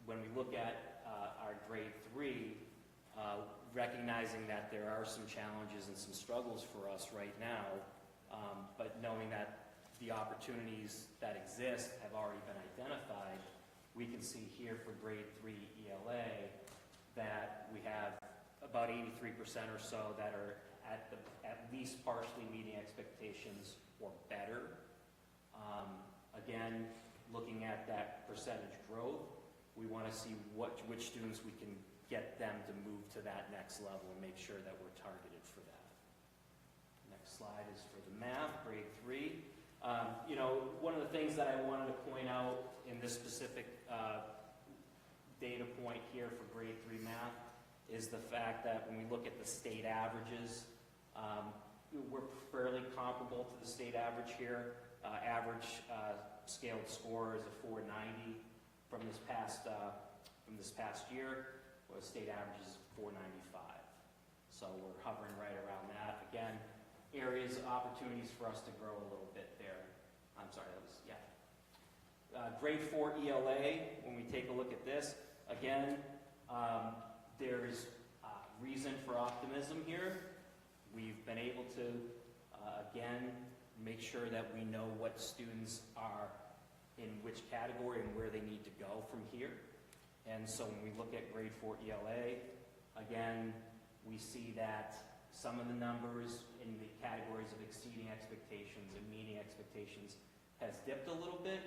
when we look at our grade 3, recognizing that there are some challenges and some struggles for us right now, but knowing that the opportunities that exist have already been identified, we can see here for grade 3 ELA that we have about 83% or so that are at least partially meeting expectations or better. Again, looking at that percentage growth, we want to see which students we can get them to move to that next level and make sure that we're targeted for that. Next slide is for the math, grade 3. One of the things that I wanted to point out in this specific data point here for grade 3 math is the fact that when we look at the state averages, we're fairly comparable to the state average here. Average scaled score is a 490 from this past year, where the state average is 495. So we're hovering right around that. Again, areas, opportunities for us to grow a little bit there. I'm sorry, that was, grade 4 ELA, when we take a look at this, again, there's reason for optimism here. We've been able to, again, make sure that we know what students are in which category and where they need to go from here. And so when we look at grade 4 ELA, again, we see that some of the numbers in the categories of exceeding expectations and meeting expectations has dipped a little bit,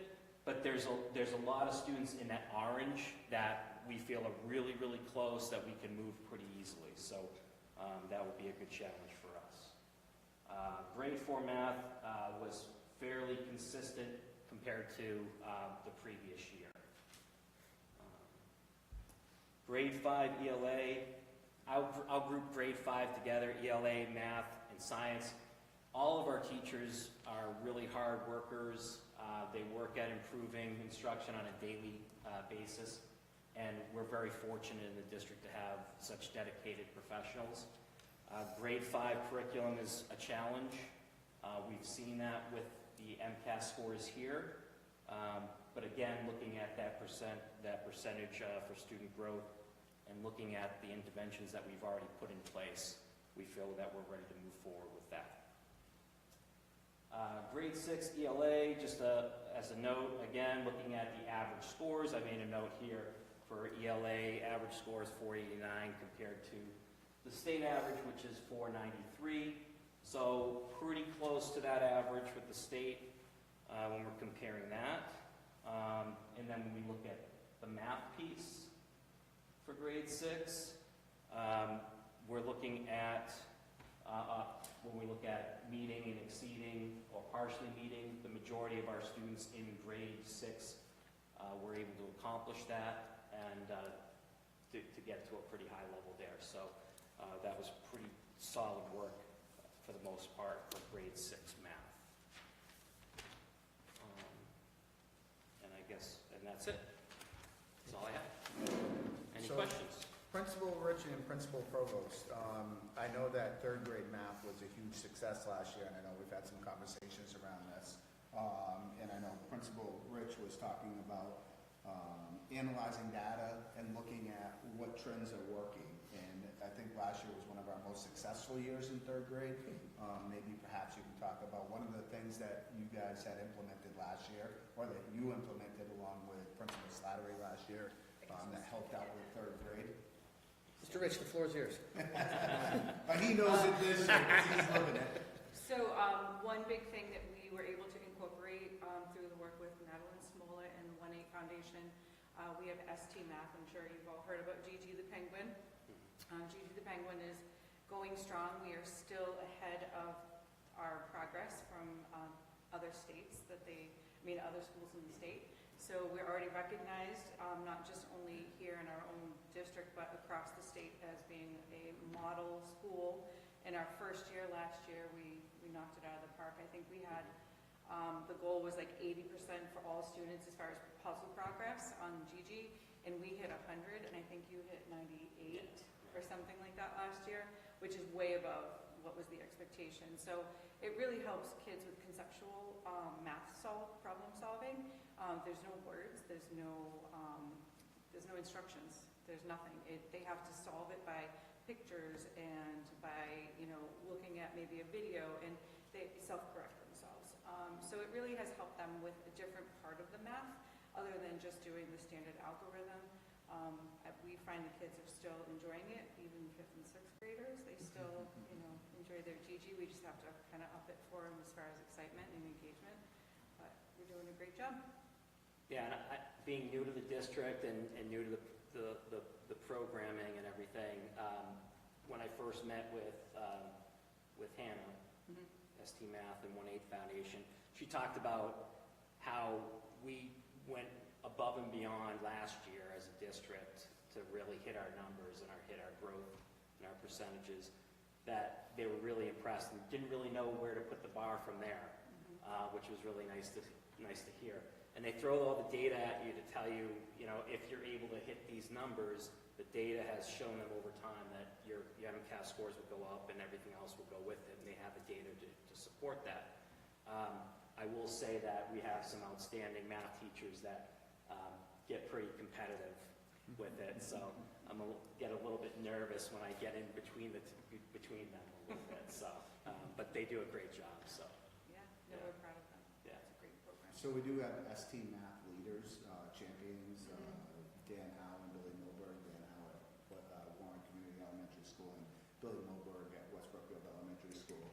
but there's a lot of students in that orange that we feel are really, really close that we can move pretty easily. So that would be a good challenge for us. Grade 4 math was fairly consistent compared to the previous year. Grade 5 ELA, I'll group grade 5 together, ELA, math, and science. All of our teachers are really hard workers. They work at improving instruction on a daily basis, and we're very fortunate in the district to have such dedicated professionals. Grade 5 curriculum is a challenge. We've seen that with the MCAS scores here. But again, looking at that percentage for student growth and looking at the interventions that we've already put in place, we feel that we're ready to move forward with that. Grade 6 ELA, just as a note, again, looking at the average scores, I made a note here for ELA, average score is 489 compared to the state average, which is 493. So pretty close to that average with the state when we're comparing that. And then when we look at the math piece for grade 6, we're looking at, when we look at meeting and exceeding or partially meeting, the majority of our students in grade 6 were able to accomplish that and to get to a pretty high level there. So that was pretty solid work for the most part for grade 6 math. And I guess, and that's it. That's all I have. Any questions? Principal Rich and Principal Provost, I know that third grade math was a huge success last year, and I know we've had some conversations around this. And I know Principal Rich was talking about analyzing data and looking at what trends are working. And I think last year was one of our most successful years in third grade. Maybe perhaps you can talk about one of the things that you guys had implemented last year, or that you implemented along with Principal Slattery last year, that helped out with third grade. Mr. Rich, the floor is yours. But he knows it this year because he's living it. So one big thing that we were able to incorporate through the work with Madeline Smollett and the 1-8 Foundation, we have ST Math. I'm sure you've all heard about Gigi the Penguin. Gigi the Penguin is going strong. We are still ahead of our progress from other states other schools in the state. So we're already recognized, not just only here in our own district, but across the state as being a model school. In our first year, last year, we knocked it out of the park. I think we had, the goal was like 80% for all students as far as puzzle progress on Gigi, and we hit 100, and I think you hit 98 or something like that last year, which is way above what was the expectation. So it really helps kids with conceptual problem solving. There's no words, there's no instructions, there's nothing. They have to solve it by pictures and by looking at maybe a video, and they self-correct themselves. So it really has helped them with a different part of the math other than just doing the standard algorithm. We find the kids are still enjoying it, even 5th and 6th graders. They still enjoy enjoy their Gigi. We just have to kind of up it for them as far as excitement and engagement. But we're doing a great job. Yeah, and being new to the district and new to the programming and everything, when I first met with Hannah, ST Math and 1-8 Foundation, she talked about how we went above and beyond last year as a district to really hit our numbers and hit our growth and our percentages, that they were really impressed and didn't really know where to put the bar from there, which was really nice to hear. And they throw all the data at you to tell you, if you're able to hit these numbers, the data has shown them over time that your MCAS scores will go up and everything else will go with it, and they have the data to support that. I will say that we have some outstanding math teachers that get pretty competitive with it, so I'm get a little bit nervous when I get in between them a little bit. So, but they do a great job. So yeah, we're proud of them. Yeah, it's a great program. So we do have ST Math leaders, champions, Dan Howe and Billy Milberg. Dan Howe at Warren Community Elementary School and Billy Milberg at West Brookfield Elementary School.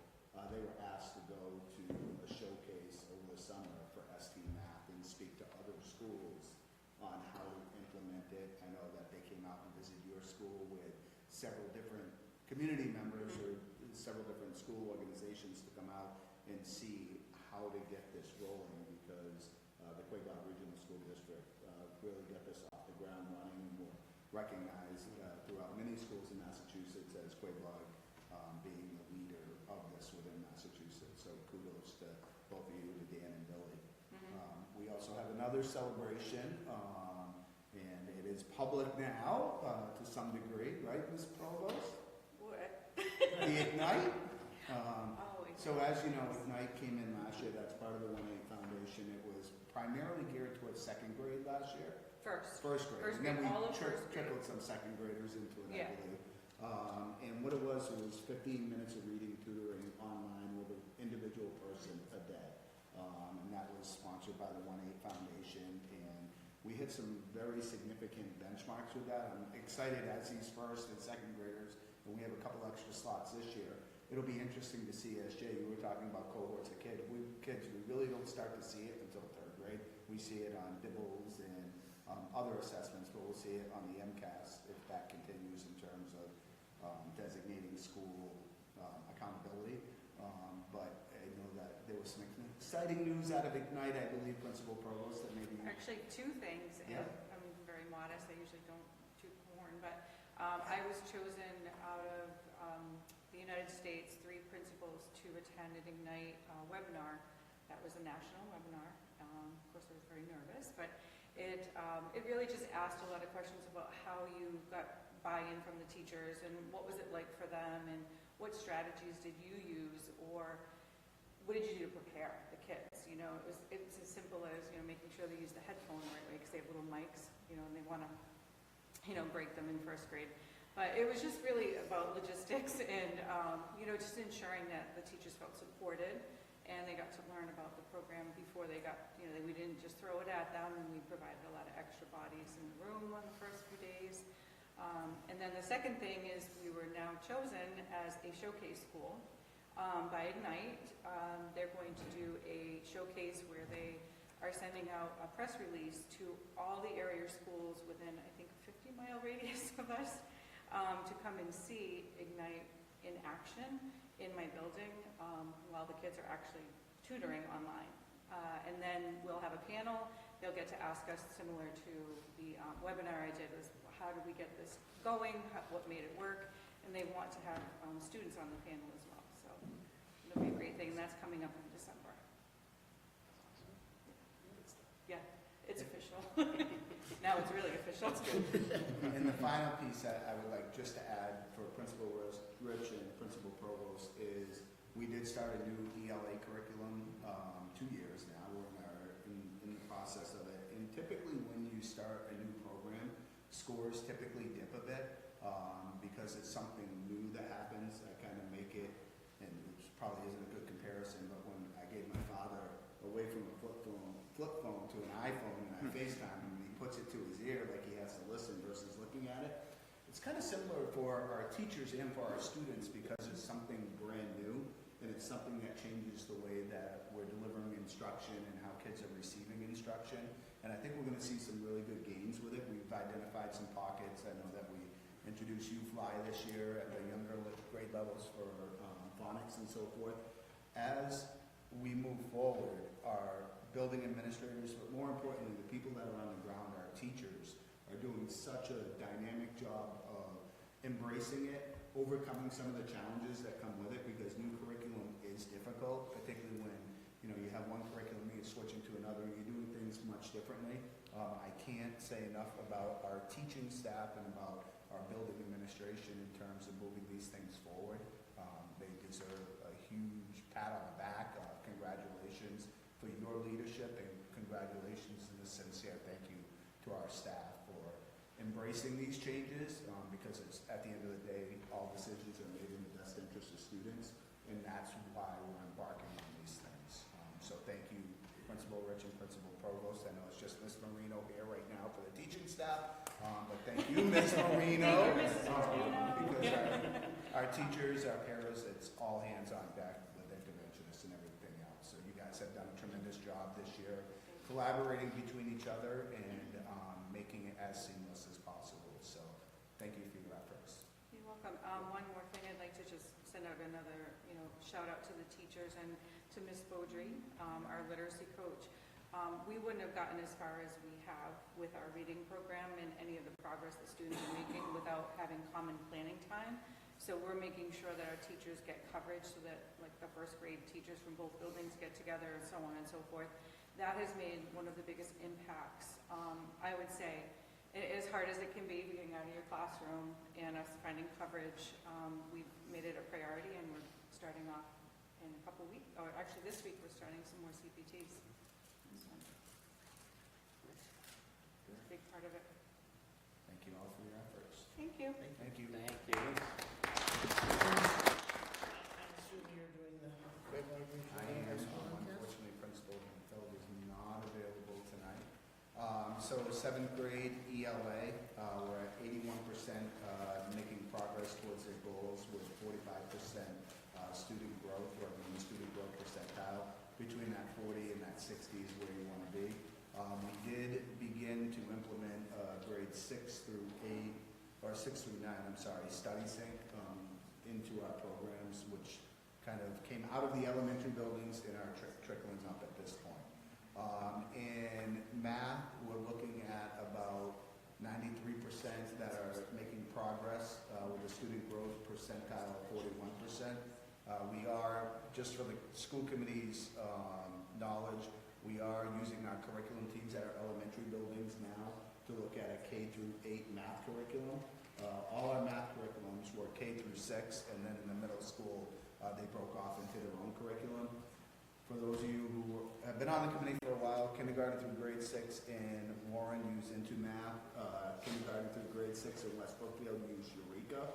They were asked to go to a showcase over the summer for ST Math and speak to other schools on how to implement it. I know that they came out and visited your school with several different community members or several different school organizations to come out and see how to get this rolling, because the Quaboag Regional School District really got this off the ground running and will recognize throughout many schools in Massachusetts as Quaboag being the leader of this within Massachusetts. So kudos to both of you, to Dan and Billy. We also have another celebration, and it is public now to some degree, right, Ms. Provost? What? The Ignite. Ignite. So as you know, Ignite came in last year. That's part of the 1-8 Foundation. It was primarily geared towards second grade last year. First First grade. grade, And then we all of first grade. trickled some second graders into it, Yeah. I believe. And what it was 15 minutes of reading tutoring online with an individual person a day. And that was sponsored by the 1-8 Foundation. And we hit some very significant benchmarks with that. I'm excited as these first and second graders, and we have a couple extra slots this year. It'll be interesting to see, as Jay, you were talking about cohorts of kids. We really don't start to see it until third grade. We see it on DIBELS and other assessments, but we'll see it on the MCAS if that continues in terms of designating school accountability. But I know that there was some exciting news out of Ignite, I believe, Principal Provost, that maybe... Actually, two things, and Yeah. I'm very modest. I usually don't toot the horn, but I was chosen out of the United States, 3 principals to attend an Ignite webinar. That was a national webinar. Of course, I was very nervous, but it really just asked a lot of questions about how you got buy-in from the teachers and what was it like for them and what strategies did you use, or what did you do to prepare the kids? It was as simple as making sure they use the headphone the right way, because they have little mics, and they want to break them in first grade. But it was just really about logistics and just ensuring that the teachers felt supported and they got to learn about the program before they got, we didn't just throw it at them, and we provided a lot of extra bodies in the room on the first few days. And then the second thing is we were now chosen as a showcase school by Ignite. They're going to do a showcase where they are sending out a press release to all the area schools within, I think, a 50-mile radius of us to come and see Ignite in action in my building while the kids are actually tutoring online. And then we'll have a panel. They'll get to ask us, similar to the webinar I did, was how did we get this going, what made it work, and they want to have students on the panel as well. So it'll be a great thing. That's coming up in December. Yeah, it's official. Now it's really official. And the final piece I would like just to add for Principal Rich and Principal Provost is we did start a new ELA curriculum 2 years now. We're in the process of it. And typically when you start a new program, scores typically dip a bit because it's something new that happens. I kind of make it, and it probably isn't a good comparison, but when I gave my father away from a flip phone to an iPhone, and I FaceTime him, and he puts it to his ear like he has to listen versus looking at it. it's kind of similar for our teachers and for our students because it's something brand new and it's something that changes the way that we're delivering instruction and how kids are receiving instruction. And I think we're going to see some really good gains with it. We've identified some pockets. I know that we introduced U-Fly this year at the younger grade levels for phonics and so forth. As we move forward, our building administrators, but more importantly, the people that are on the ground, our teachers, are doing such a dynamic job of embracing it, overcoming some of the challenges that come with it, because new curriculum is difficult, particularly when you have one curriculum and you're switching to another and you're doing things much differently. I can't say enough about our teaching staff and about our building administration in terms of moving these things forward. They deserve a huge pat on the back. Congratulations for your leadership, and congratulations and a sincere thank you to our staff for embracing these changes, because it's, at the end of the day, all decisions are made in the best interest of students, and that's why we're embarking on these things. So thank you, Principal Rich and Principal Provost. I know it's just Ms. Marino here right now for the teaching staff, but thank you, Ms. Marino, because our teachers, our paras, it's all hands on deck with interventionists and everything else. So you guys have done a tremendous job this year collaborating between each other and making it as seamless as possible. So thank you for your efforts. You're welcome. One more thing, I'd like to just send out another, shout out to the teachers and to Ms. Beaudry, our literacy coach. We wouldn't have gotten as far as we have with our reading program and any of the progress the students are making without having common planning time. So we're making sure that our teachers get coverage so that like the first grade teachers from both buildings get together and so on and so forth. That has made one of the biggest impacts. I would say, as hard as it can be being out of your classroom and us finding coverage, we've made it a priority, and we're starting off in a couple weeks, or actually this week we're starting some more CPTs. It's a big part of it. Thank you all for your efforts. Thank you. Thank you. Thank you. I'm assuming you're doing the Quaboag regional I high am. school podcast? Unfortunately, Principal Hinkfeld is not available tonight. So 7th grade ELA, we're at 81%, making progress towards their goals with 45% student growth, or mean student growth percentile. Between that 40 and that 60 is where you want to be. We did begin to implement grade 6 through 8, or 6 through 9, I'm sorry, Study Sync into our programs, which kind of came out of the elementary buildings and are trickling up at this point. In math, we're looking at about 93% that are making progress with a student growth percentile of 41%. We are, just for the school committee's knowledge, we are using our curriculum teams at our elementary buildings now to look at a K through 8 math curriculum. All our math curriculums were K through 6, and then in the middle school, they broke off into their own curriculum. For those of you who have been on the committee for a while, kindergarten through grade 6 in Warren use Into Math, kindergarten through grade 6 in West Brookfield use Eureka.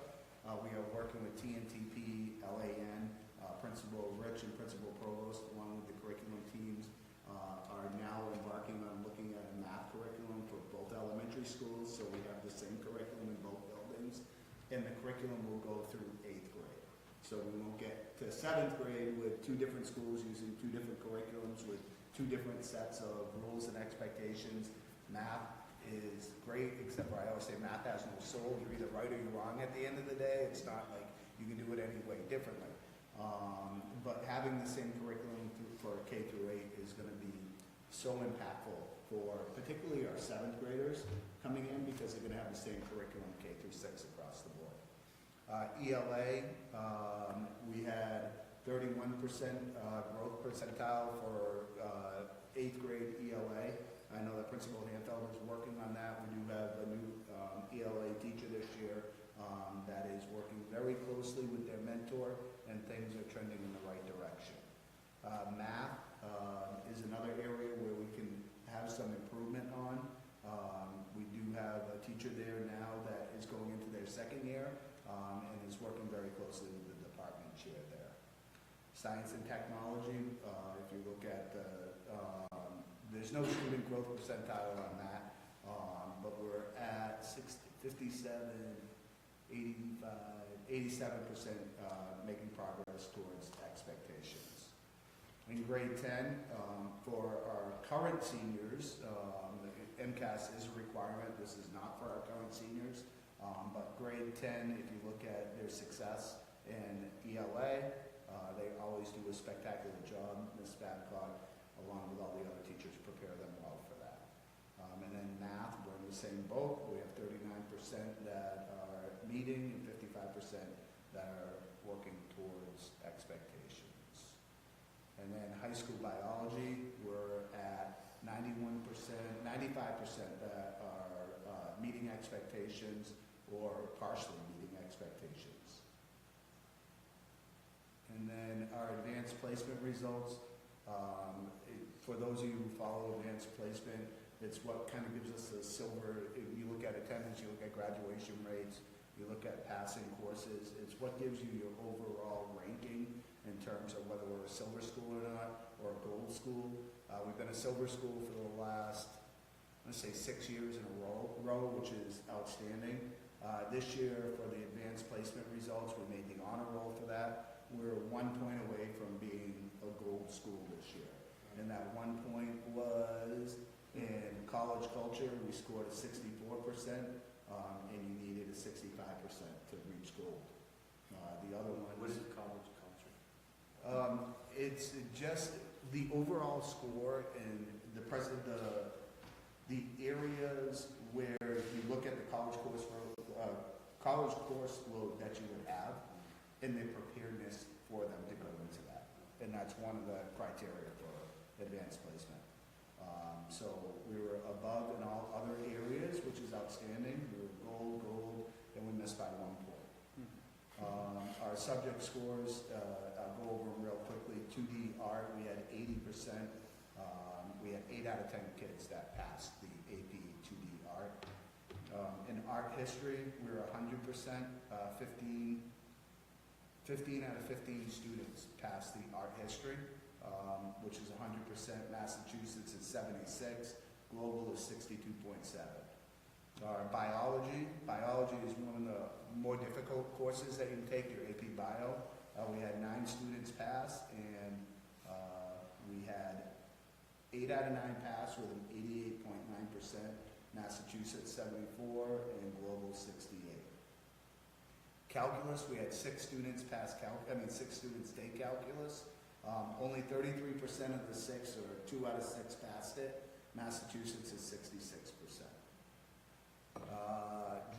We are working with TNTP, LAN, Principal Rich and Principal Provost, along with the curriculum teams, are now embarking on looking at a math curriculum for both elementary schools, so we have the same curriculum in both buildings, and the curriculum will go through 8th grade. So we won't get to 7th grade with 2 different schools using 2 different curriculums with 2 different sets of rules and expectations. Math is great, except for I always say math has no soul. You're either right or you're wrong at the end of the day. It's not like you can do it any way differently. But having the same curriculum for K through 8 is going to be so impactful for particularly our 7th graders coming in, because they're going to have the same curriculum K through 6 across the board. ELA, we had 31% growth percentile for 8th grade ELA. I know that Principal Hanfeld is working on that. We do have a new ELA teacher this year that is working very closely with their mentor, and things are trending in the right direction. Math is another area where we can have some improvement on. We do have a teacher there now that is going into their 2nd year and is working very closely with the department chair there. Science and technology, if you look at there's no student growth percentile on that, but we're at 57 87% making progress towards expectations. In grade 10, for our current seniors, MCAS is a requirement. This is not for our current seniors, but grade 10, if you look at their success in ELA, they always do a spectacular job. Ms. Babcock, along with all the other teachers, prepare them well for that. And then math, we're in the same boat. We have 39% that are meeting and 55% that are working towards expectations. And then high school biology, we're at 91%, 95% that are meeting expectations or partially meeting expectations. And then our advanced placement results, for those of you who follow advanced placement, it's what kind of gives us a silver. If you look at attendance, you look at graduation rates, you look at passing courses. It's what gives you your overall ranking in terms of whether we're a silver school or not, or a gold school. We've been a silver school for the last, let's say, 6 years in a row, which is outstanding. This year, for the advanced placement results, we made the honor roll for that. We're 1 point away from being a gold school this year. And that 1 point was in college culture. We scored a 64%, and you needed a 65% to reach gold. The other one. What is college culture? It's just the overall score and the areas where if you look at the college course load that you would have, and the preparedness for them to go into that. And that's one of the criteria for advanced placement. So we were above in all other areas, which is outstanding. We were gold, and we missed by 1 point. Our subject scores, I'll go over them real quickly. 2D art, we had 80%. We had 8 out of 10 kids that passed the AP 2D art. In art history, we were 100%. 15 out of 15 students passed the art history, which is 100%. Massachusetts is 76. Global is 62.7. Our biology is one of the more difficult courses that you can take, your AP Bio. We had 9 students pass, and we had 8 out of 9 pass with an 88.9%. Massachusetts 74, and Global 68. Calculus, we had 6 students pass 6 students take calculus. Only 33% of the 6, or 2 out of 6, passed it. Massachusetts is 66%.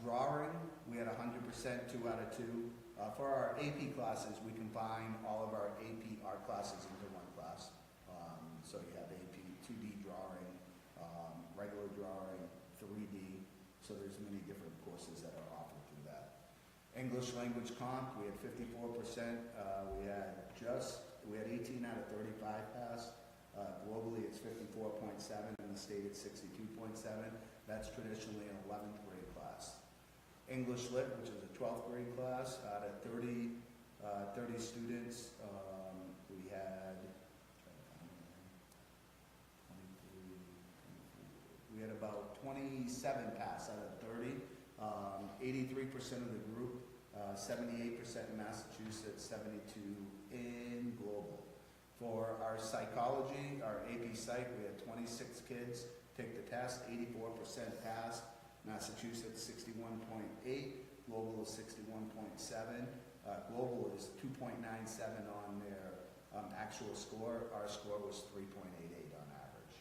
Drawing, we had 100%, 2 out of 2. For our AP classes, we combine all of our AP art classes into one class. So you have AP 2D drawing, regular drawing, 3D. So there's many different courses that are offered through that. English language comp, we had 54%. We had 18 out of 35 pass. Globally, it's 54.7. In the state, it's 62.7. That's traditionally an 11th grade class. English Lit, which is a 12th grade class, out of 30 students, we had 23, we had about 27 pass out of 30. 83% of the group, 78% in Massachusetts, 72 in Global. For our psychology, our AP Psych, we had 26 kids take the test, 84% passed. Massachusetts 61.8, Global is 61.7. Global is 2.97 on their actual score. Our score was 3.88 on average.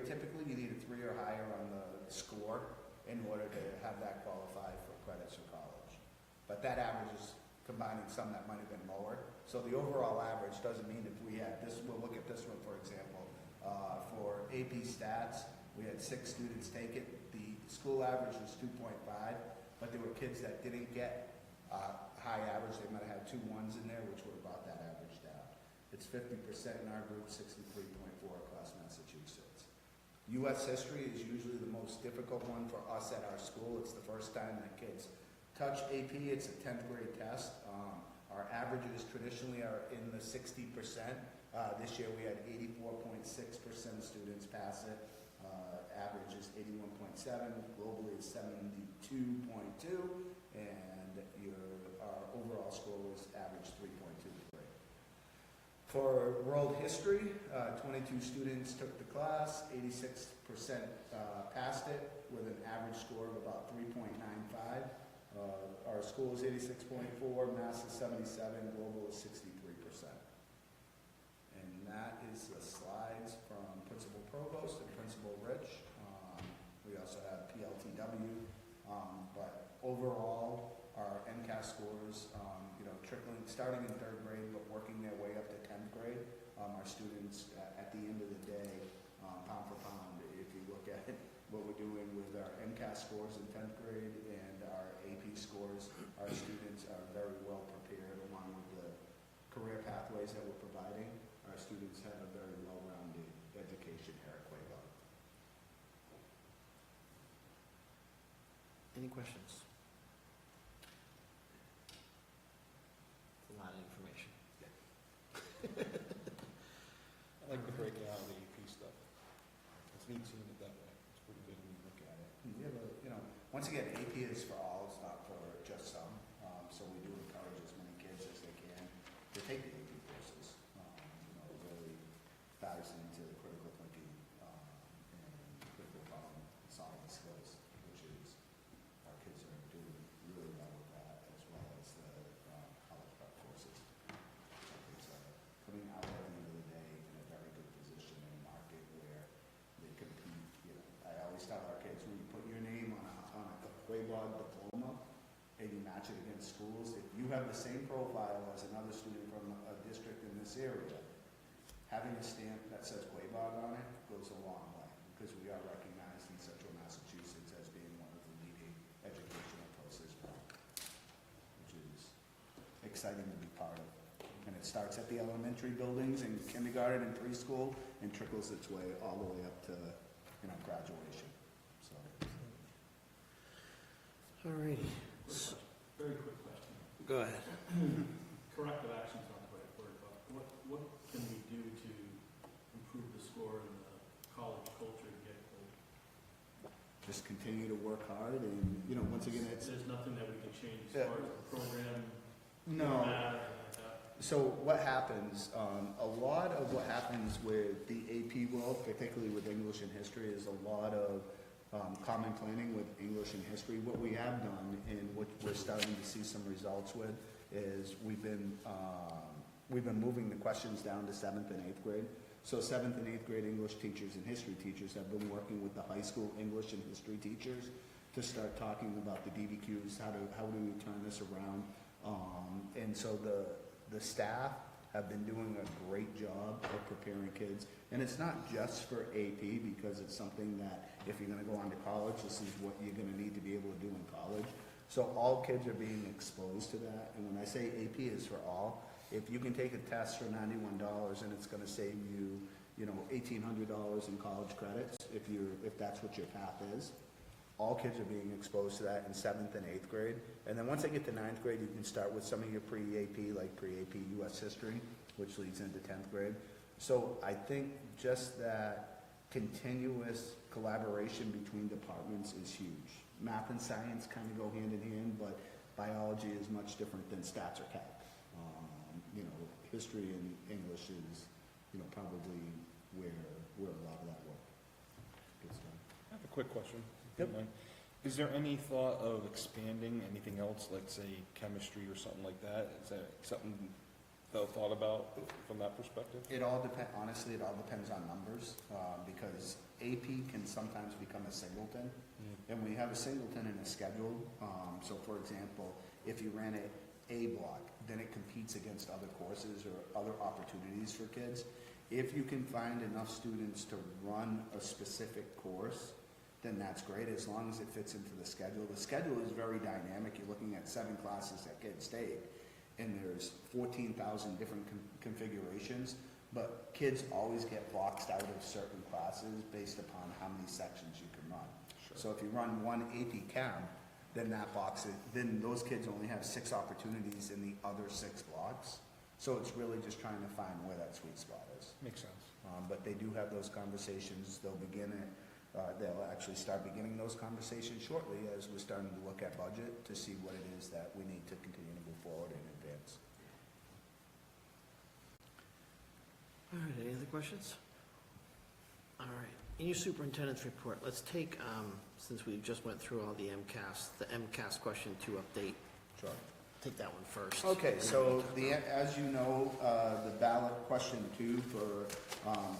Typically you need a 3 or higher on the score in order to have that qualify for credits for college. But that average is combining some that might have been lower. So the overall average doesn't mean if we had this, we'll look at this one for example. For AP Stats, we had 6 students take it. The school average was 2.5, but there were kids that didn't get high average. They might have had 2 1s in there, which would have brought that average down. It's 50% in our group, 63.4 across Massachusetts. U.S. history is usually the most difficult one for us at our school. It's the first time that kids touch AP. It's a 10th grade test. Our averages traditionally are in the 60%. This year we had 84.6% of students pass it. Average is 81.7, globally is 72.2, and our overall score was average 3.2 grade. For world history, 22 students took the class, 86% passed it with an average score of about 3.95. Our school is 86.4, mass is 77, global is 63%. And that is the slides from Principal Provost and Principal Rich. We also have PLTW, but overall, our MCAS scores, trickling, starting in 3rd grade, but working their way up to 10th grade. Our students, at the end of the day, pound for pound, if you look at what we're doing with our MCAS scores in 10th grade and our AP scores, our students are very well prepared along with the career pathways that we're providing. Our students have a very well-rounded education here at Quaboag. Any questions? It's a lot of information. I like the breaking out of the AP stuff. It's neat seeing it that way. It's pretty good when you look at it. We have once again, AP is for all, it's not for just some. So we do encourage as many kids as they can to take the AP courses. It really dives into critical thinking and critical problem solving skills, which is our kids are doing really well with that, as well as the college prep courses. So it's putting out at the end of the day in a very good position in a market where they compete. I always tell our kids, when you put your name on a Quaboag diploma and you match it against schools, if you have the same profile as another student from a district in this area, having a stamp that says Quaboag on it goes a long way, because we are recognized in Central Massachusetts as being one of the leading educational posts as well, which is exciting to be part of. And it starts at the elementary buildings and kindergarten and preschool and trickles its way all the way up to graduation. So. All righty. Very quick question. Go ahead. Corrective action's not the right word, but what can we do to improve the score in the college culture to get the... Just continue to work hard, and once again, There's nothing that we can change as far as the program? No. Format, or anything like that? So what happens, a lot of what happens with the AP world, particularly with English and history, is a lot of common planning with English and history. What we have done, and what we're starting to see some results with, is we've been moving the questions down to 7th and 8th grade. So 7th and 8th grade English teachers and history teachers have been working with the high school English and history teachers to start talking about the DBQs, how do we turn this around. And so the staff have been doing a great job of preparing kids. And it's not just for AP, because it's something that if you're gonna go on to college, this is what you're gonna need to be able to do in college. So all kids are being exposed to that. And when I say AP is for all, if you can take a test for $91 and it's gonna save you, $1,800 in college credits, if that's what your path is, all kids are being exposed to that in 7th and 8th grade. And then once they get to 9th grade, you can start with some of your pre-AP, like pre-AP US history, which leads into 10th grade. So I think just that continuous collaboration between departments is huge. Math and science kind of go hand in hand, but biology is much different than stats or calc. History and English is, probably where a lot of that work gets done. I have a quick question. Yep. Is there any thought of expanding anything else, let's say chemistry or something like that? Is that something thought about from that perspective? Honestly, it all depends on numbers, because AP can sometimes become a singleton. And when you have a singleton in a schedule, so for example, if you ran an A block, then it competes against other courses or other opportunities for kids. If you can find enough students to run a specific course, then that's great, as long as it fits into the schedule. The schedule is very dynamic. You're looking at 7 classes that kids take, and there's 14,000 different configurations, but kids always get boxed out of certain classes based upon how many sections you can run. Sure. So if you run one AP Chem, then those kids only have 6 opportunities in the other 6 blocks. So it's really just trying to find where that sweet spot is. Makes sense. But they do have those conversations. They'll begin They'll actually start beginning those conversations shortly as we're starting to look at budget to see what it is that we need to continue to move forward in advance. All right, any other questions? All right, in your superintendent's report, let's take, since we just went through all the MCAS question 2 update. Sure. Take that one first. Okay, so as you know, the ballot question 2 for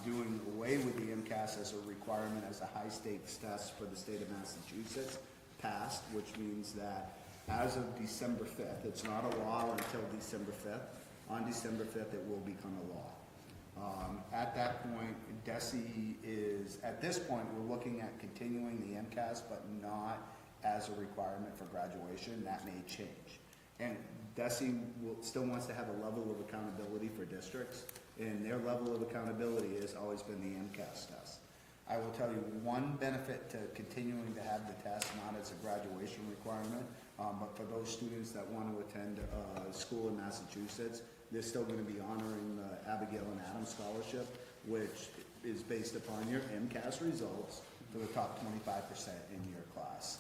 doing away with the MCAS as a requirement as a high stakes test for the state of Massachusetts passed, which means that as of December 5th, it's not a law until December 5th. On December 5th, it will become a law. At that point, DESE is, at this point, we're looking at continuing the MCAS, but not as a requirement for graduation. That may change. And DESE still wants to have a level of accountability for districts, and their level of accountability has always been the MCAS test. I will tell you one benefit to continuing to have the test, not as a graduation requirement, but for those students that want to attend school in Massachusetts, they're still going to be honoring the Abigail and Adams Scholarship, which is based upon your MCAS results for the top 25% in your class.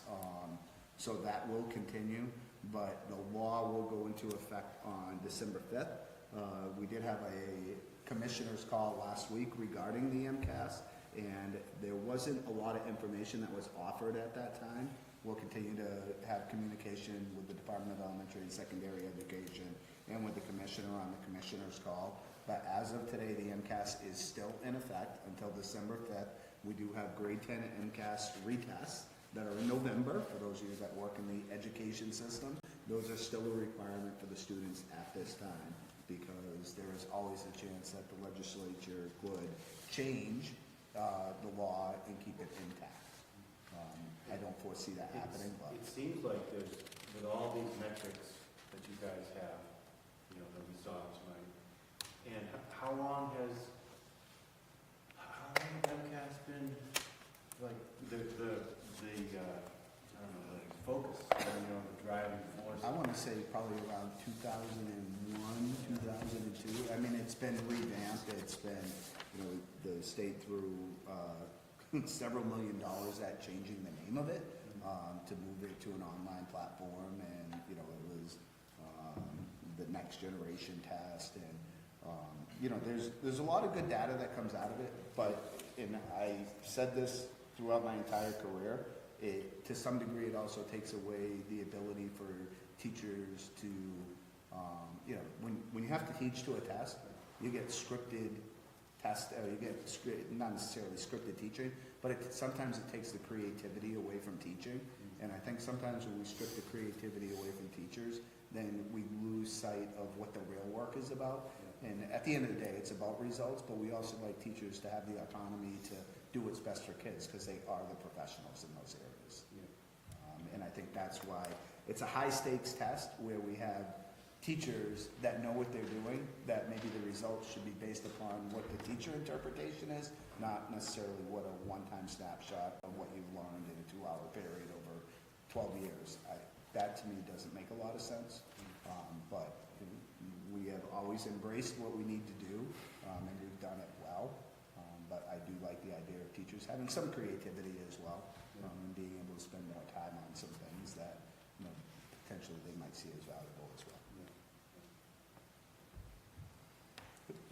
So that will continue, but the law will go into effect on December 5th. We did have a commissioner's call last week regarding the MCAS, and there wasn't a lot of information that was offered at that time. We'll continue to have communication with the Department of Elementary and Secondary Education and with the commissioner on the commissioner's call. But as of today, the MCAS is still in effect until December 5th. We do have grade 10 MCAS retests that are in November, for those of you that work in the education system. Those are still a requirement for the students at this time, because there is always a chance that the legislature could change the law and keep it intact. I don't foresee that happening, but It seems like there's, with all these metrics that you guys have, you know, that we saw tonight, and how long has MCAS been, like, the I don't know, the focus, you know, the driving force? I want to say probably around 2001, 2002. I mean, it's been revamped. It's been, you know, the state threw several $1 million at changing the name of it to move it to an online platform, and you know, it was the next generation test, and you know, there's a lot of good data that comes out of it, but, and I said this throughout my entire career, to some degree it also takes away the ability for teachers to, you know, when you have to teach to a test, you get scripted you get not necessarily scripted teaching, but sometimes it takes the creativity away from teaching. And I think sometimes when we strip the creativity away from teachers, then we lose sight of what the real work is about. And at the end of the day, it's about results, but we also like teachers to have the autonomy to do what's best for kids, because they are the professionals in those areas. And I think that's why it's a high stakes test where we have teachers that know what they're doing, that maybe the results should be based upon what the teacher interpretation is, not necessarily what a one-time snapshot of what you've learned in a 2-hour period over 12 years. That to me doesn't make a lot of sense, but we have always embraced what we need to do, and we've done it well, but I do like the idea of teachers having some creativity as well, and being able to spend more time on some things that, you know, potentially they might see as valuable as well.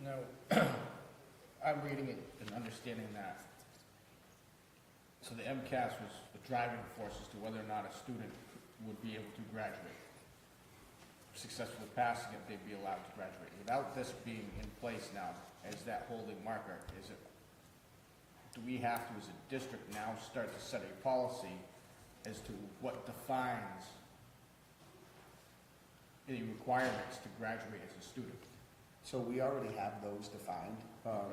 Now, I'm reading it and understanding that. So the MCAS was the driving force as to whether or not a student would be able to graduate. Successfully passing it, they'd be allowed to graduate. Without this being in place now as that holding marker, do we have to, as a district, now start to set a policy as to what defines any requirements to graduate as a student? So we already have those defined.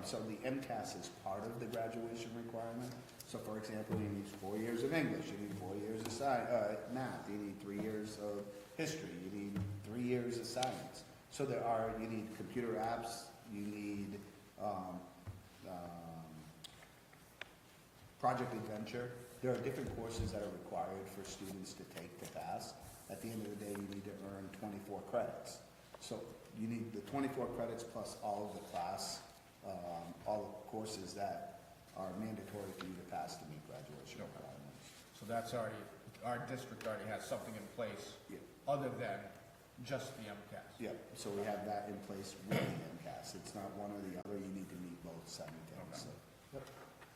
So the MCAS is part of the graduation requirement. So for example, you need 4 years of English, you need 4 years of math, you need 3 years of history, you need 3 years of science. So you need computer apps, you need Project Adventure. There are different courses that are required for students to take to pass. At the end of the day, you need to earn 24 credits. So you need the 24 credits plus all of the class, all the courses that are mandatory for you to pass to meet graduation requirements. So that's already, our district already has something in place Yeah. other than just the MCAS. Yep, so we have that in place with the MCAS. It's not one or the other, you need to meet both simultaneously.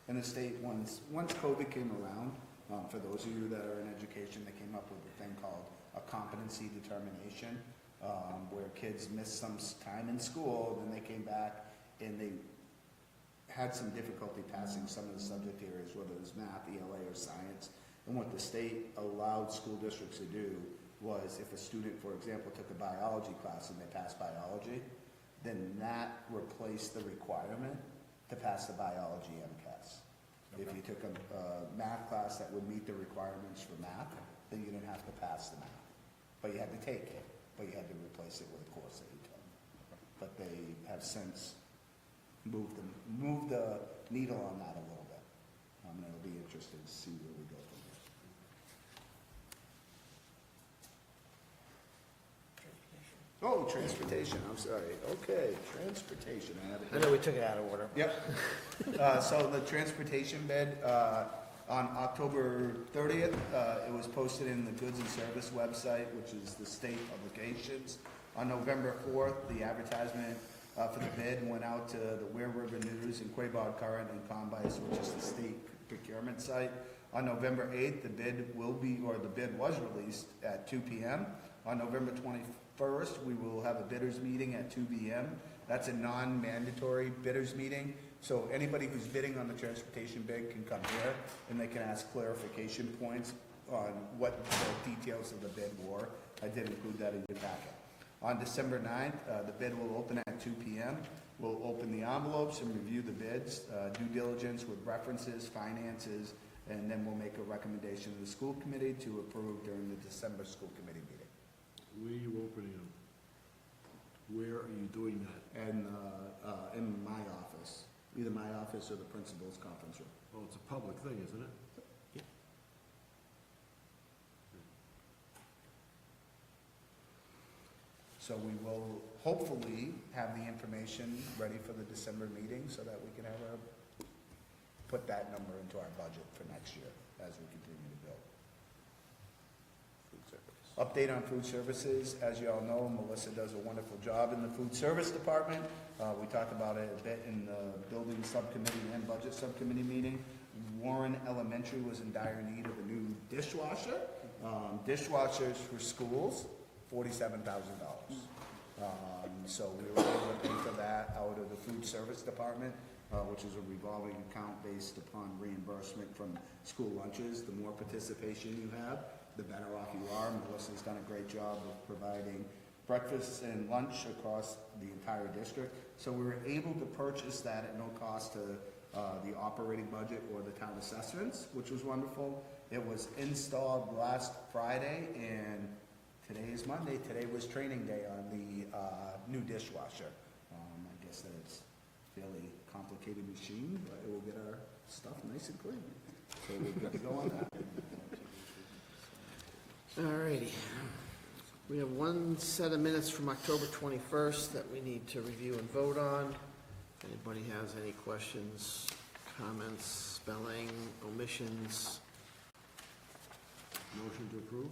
And the state, once COVID came around, for those of you that are in education, they came up with a thing called a competency determination, where kids missed some time in school, then they came back and they had some difficulty passing some of the subject areas, whether it was math, ELA, or science. And what the state allowed school districts to do was if a student, for example, took a biology class and they passed biology, then that replaced the requirement to pass the biology MCAS. If you took a math class that would meet the requirements for math, then you didn't have to pass the math. But you had to take it, but you had to replace it with a course that you took. But they have since moved the needle on that a little bit. And it'll be interesting to see where we go from there. Oh, transportation, I'm sorry. Okay, transportation. I know we took it out of order. Yep. So the transportation bid, on October 30th, it was posted in the Goods and Service website, which is the state publications. On November 4th, the advertisement for the bid went out to the Ware River News and Quaboag Current and Combis, which is the state procurement site. On November 8th, the bid was released at 2 p.m. On November 21st, we will have a bidders meeting at 2 p.m. That's a non-mandatory bidders meeting. So anybody who's bidding on the transportation bid can come here and they can ask clarification points on what the details of the bid were. I did include that in your packet. On December 9th, the bid will open at 2 p.m. We'll open the envelopes and review the bids, due diligence with references, finances, and then we'll make a recommendation to the school committee to approve during the December school committee meeting. Where are you opening them? Where are you doing that? And in my office, either my office or the principal's conference room. Well, it's a public thing, isn't it? Yeah. So we will hopefully have the information ready for the December meeting so that we can put that number into our budget for next year as we continue to build. Update on food services. As you all know, Melissa does a wonderful job in the food service department. We talked about it a bit in the building subcommittee and budget subcommittee meeting. Warren Elementary was in dire need of a new dishwasher. Dishwashers for schools, $47,000. So we were able to pay for that out of the food service department, which is a revolving account based upon reimbursement from school lunches. The more participation you have, the better off you are. Melissa's done a great job of providing breakfast and lunch across the entire district. So we were able to purchase that at no cost to the operating budget or the town assessments, which was wonderful. It was installed last Friday, and today is Monday. Today was training day on the new dishwasher. I guess that it's a fairly complicated machine, but it will get our stuff nice and clean. So we're good to go on that. Alrighty. We have one set of minutes from October 21st that we need to review and vote on. If anybody has any questions, comments, spelling, omissions? Motion to approve?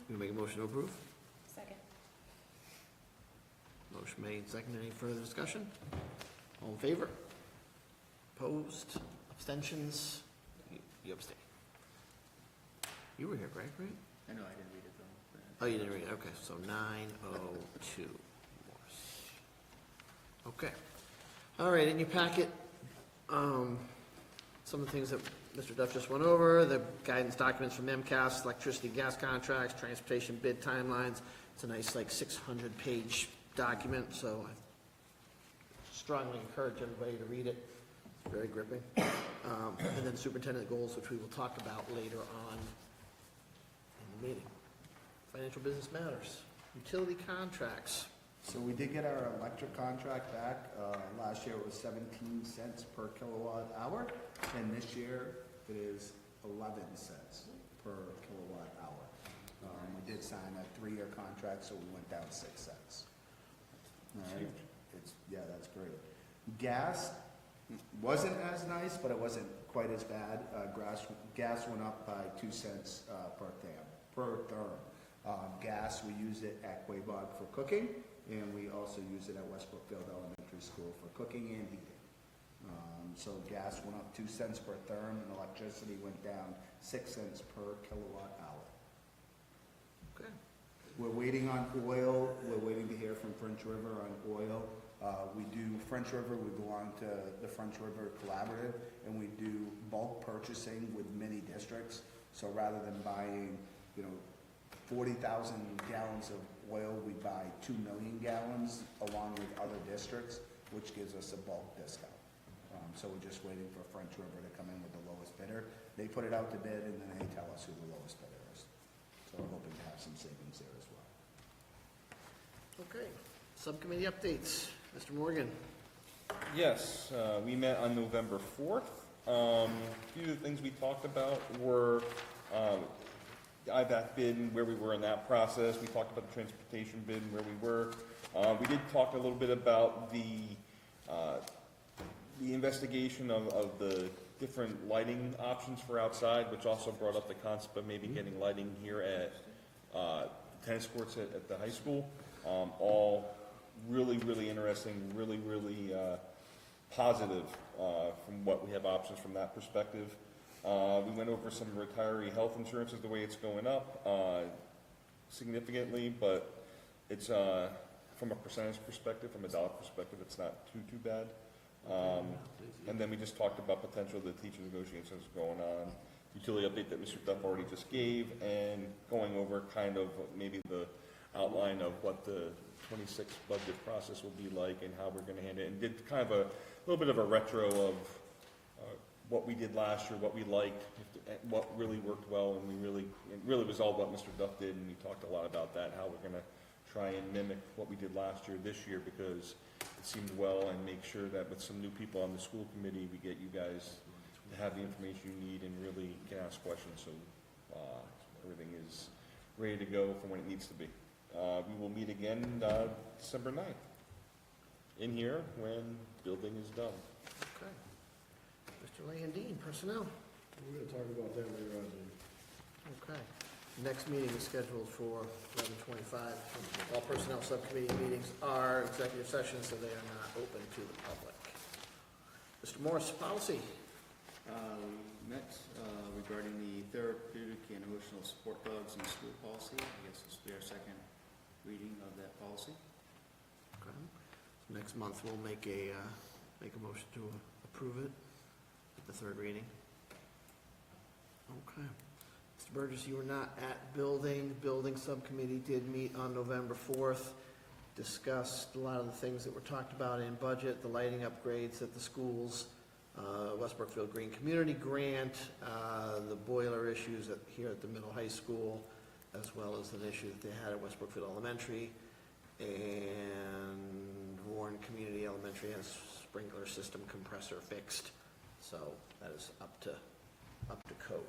You make a motion to approve? Second. Motion made, second. Any further discussion? All in favor? Opposed? Abstentions? You abstain. You were here, Greg, right? I know, I didn't read it though. Oh, you didn't read it, okay, so 9:02. Morse. Okay. All right, in your packet, some of the things that Mr. Duff just went over, the guidance documents from MCAS, electricity, gas contracts, transportation bid timelines. It's a nice, like, 600-page document, so I strongly encourage everybody to read it. It's very gripping. And then superintendent goals, which we will talk about later on in the meeting. Financial business matters. Utility contracts. So we did get our electric contract back. Last year it was 17 cents per kilowatt hour, and this year it is 11 cents per kilowatt hour. We did sign a 3-year contract, so we went down 6 cents. All right. Yeah, that's great. Gas, wasn't as nice, but it wasn't quite as bad. Gas went up by 2 cents per therm. Gas, we use it at Quaboag for cooking, and we also use it at West Brookfield Elementary School for cooking and heating. So gas went up 2 cents per therm, and electricity went down 6 cents per kilowatt hour. Okay. We're waiting on oil. We're waiting to hear from French River on oil. We do French River. We belong to the French River Collaborative, and we do bulk purchasing with many districts. So rather than buying, 40,000 gallons of oil, we buy 2 million gallons along with other districts, which gives us a bulk discount. So we're just waiting for French River to come in with the lowest bidder. They put it out to bid, and then they tell us who the lowest bidder is. So we're hoping to have some savings there as well. Okay. Subcommittee updates. Mr. Morgan. Yes, we met on November 4th. A few of the things we talked about were the IVAC bid and where we were in that process. We talked about the transportation bid and where we were. We did talk a little bit about the investigation of the different lighting options for outside, which also brought up the concept of maybe getting lighting here at tennis courts at the high school. All really, really interesting, really, really positive from what we have options from that perspective. We went over some retiree health insurances, the way it's going up significantly, but it's from a percentage perspective, from a dollar perspective, it's not too bad. And then we just talked about potential of the teacher negotiations going on, utility update that Mr. Duff already just gave, and going over kind of maybe the outline of what the 26 budget process will be like and how we're going to handle it, and did kind of a little bit of a retro of what we did last year, what we liked, what really worked well, and it really was all what Mr. Duff did, and we talked a lot about that, how we're going to try and mimic what we did last year this year, because it seemed well, and make sure that with some new people on the school committee, we get you guys to have the information you need and really can ask questions, so everything is ready to go for when it needs to be. We will meet again December 9th in here when building is done. Okay. Mr. Landine, personnel. We're gonna talk about that later on, Dave. Okay. Next meeting is scheduled for 11:25. All personnel subcommittee meetings are executive sessions, so they are not open to the public. Mr. Morris, policy. We met regarding the therapeutic and emotional support dogs in the school policy. I guess this will be our second reading of that policy. Okay. Next month, we'll make a motion to approve it at the third reading. Okay. Mr. Burgess, you were not at building. Building subcommittee did meet on November 4th, discussed a lot of the things that were talked about in budget, the lighting upgrades at the schools, West Brookfield Green Community Grant, the boiler issues here at the middle high school, as well as an issue that they had at West Brookfield Elementary, and Warren Community Elementary has sprinkler system compressor fixed, so that is up to code.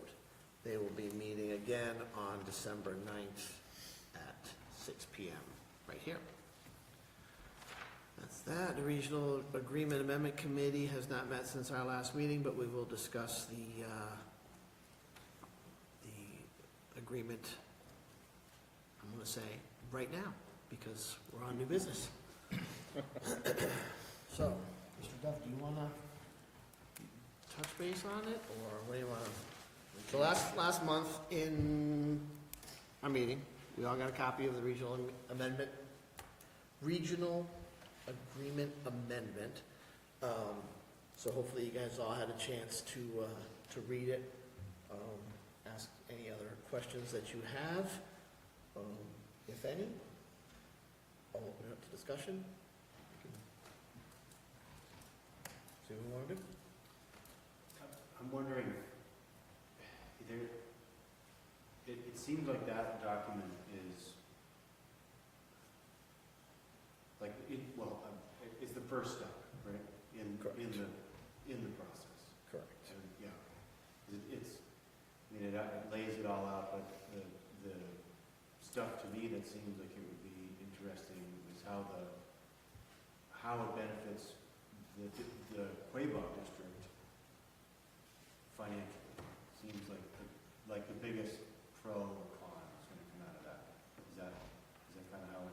They will be meeting again on December 9th at 6 p.m. right here. That's that. The Regional Agreement Amendment Committee has not met since our last meeting, but we will discuss the agreement, I'm going to say, right now, because we're on new business. So, Mr. Duff, do you want to touch base on it, or what do you want to? So last month in our meeting, we all got a copy of the Regional Agreement Amendment. So hopefully you guys all had a chance to read it. Ask any other questions that you have, if any. I'll open it up to discussion. See what we want to do. I'm wondering, it seems like that document is, it's the first step, right? In the process. Correct. And, yeah. It lays it all out, but the stuff to me that seems like it would be interesting is how it benefits the Quaboag district biggest pro or con is gonna come out of that? Is that kind of how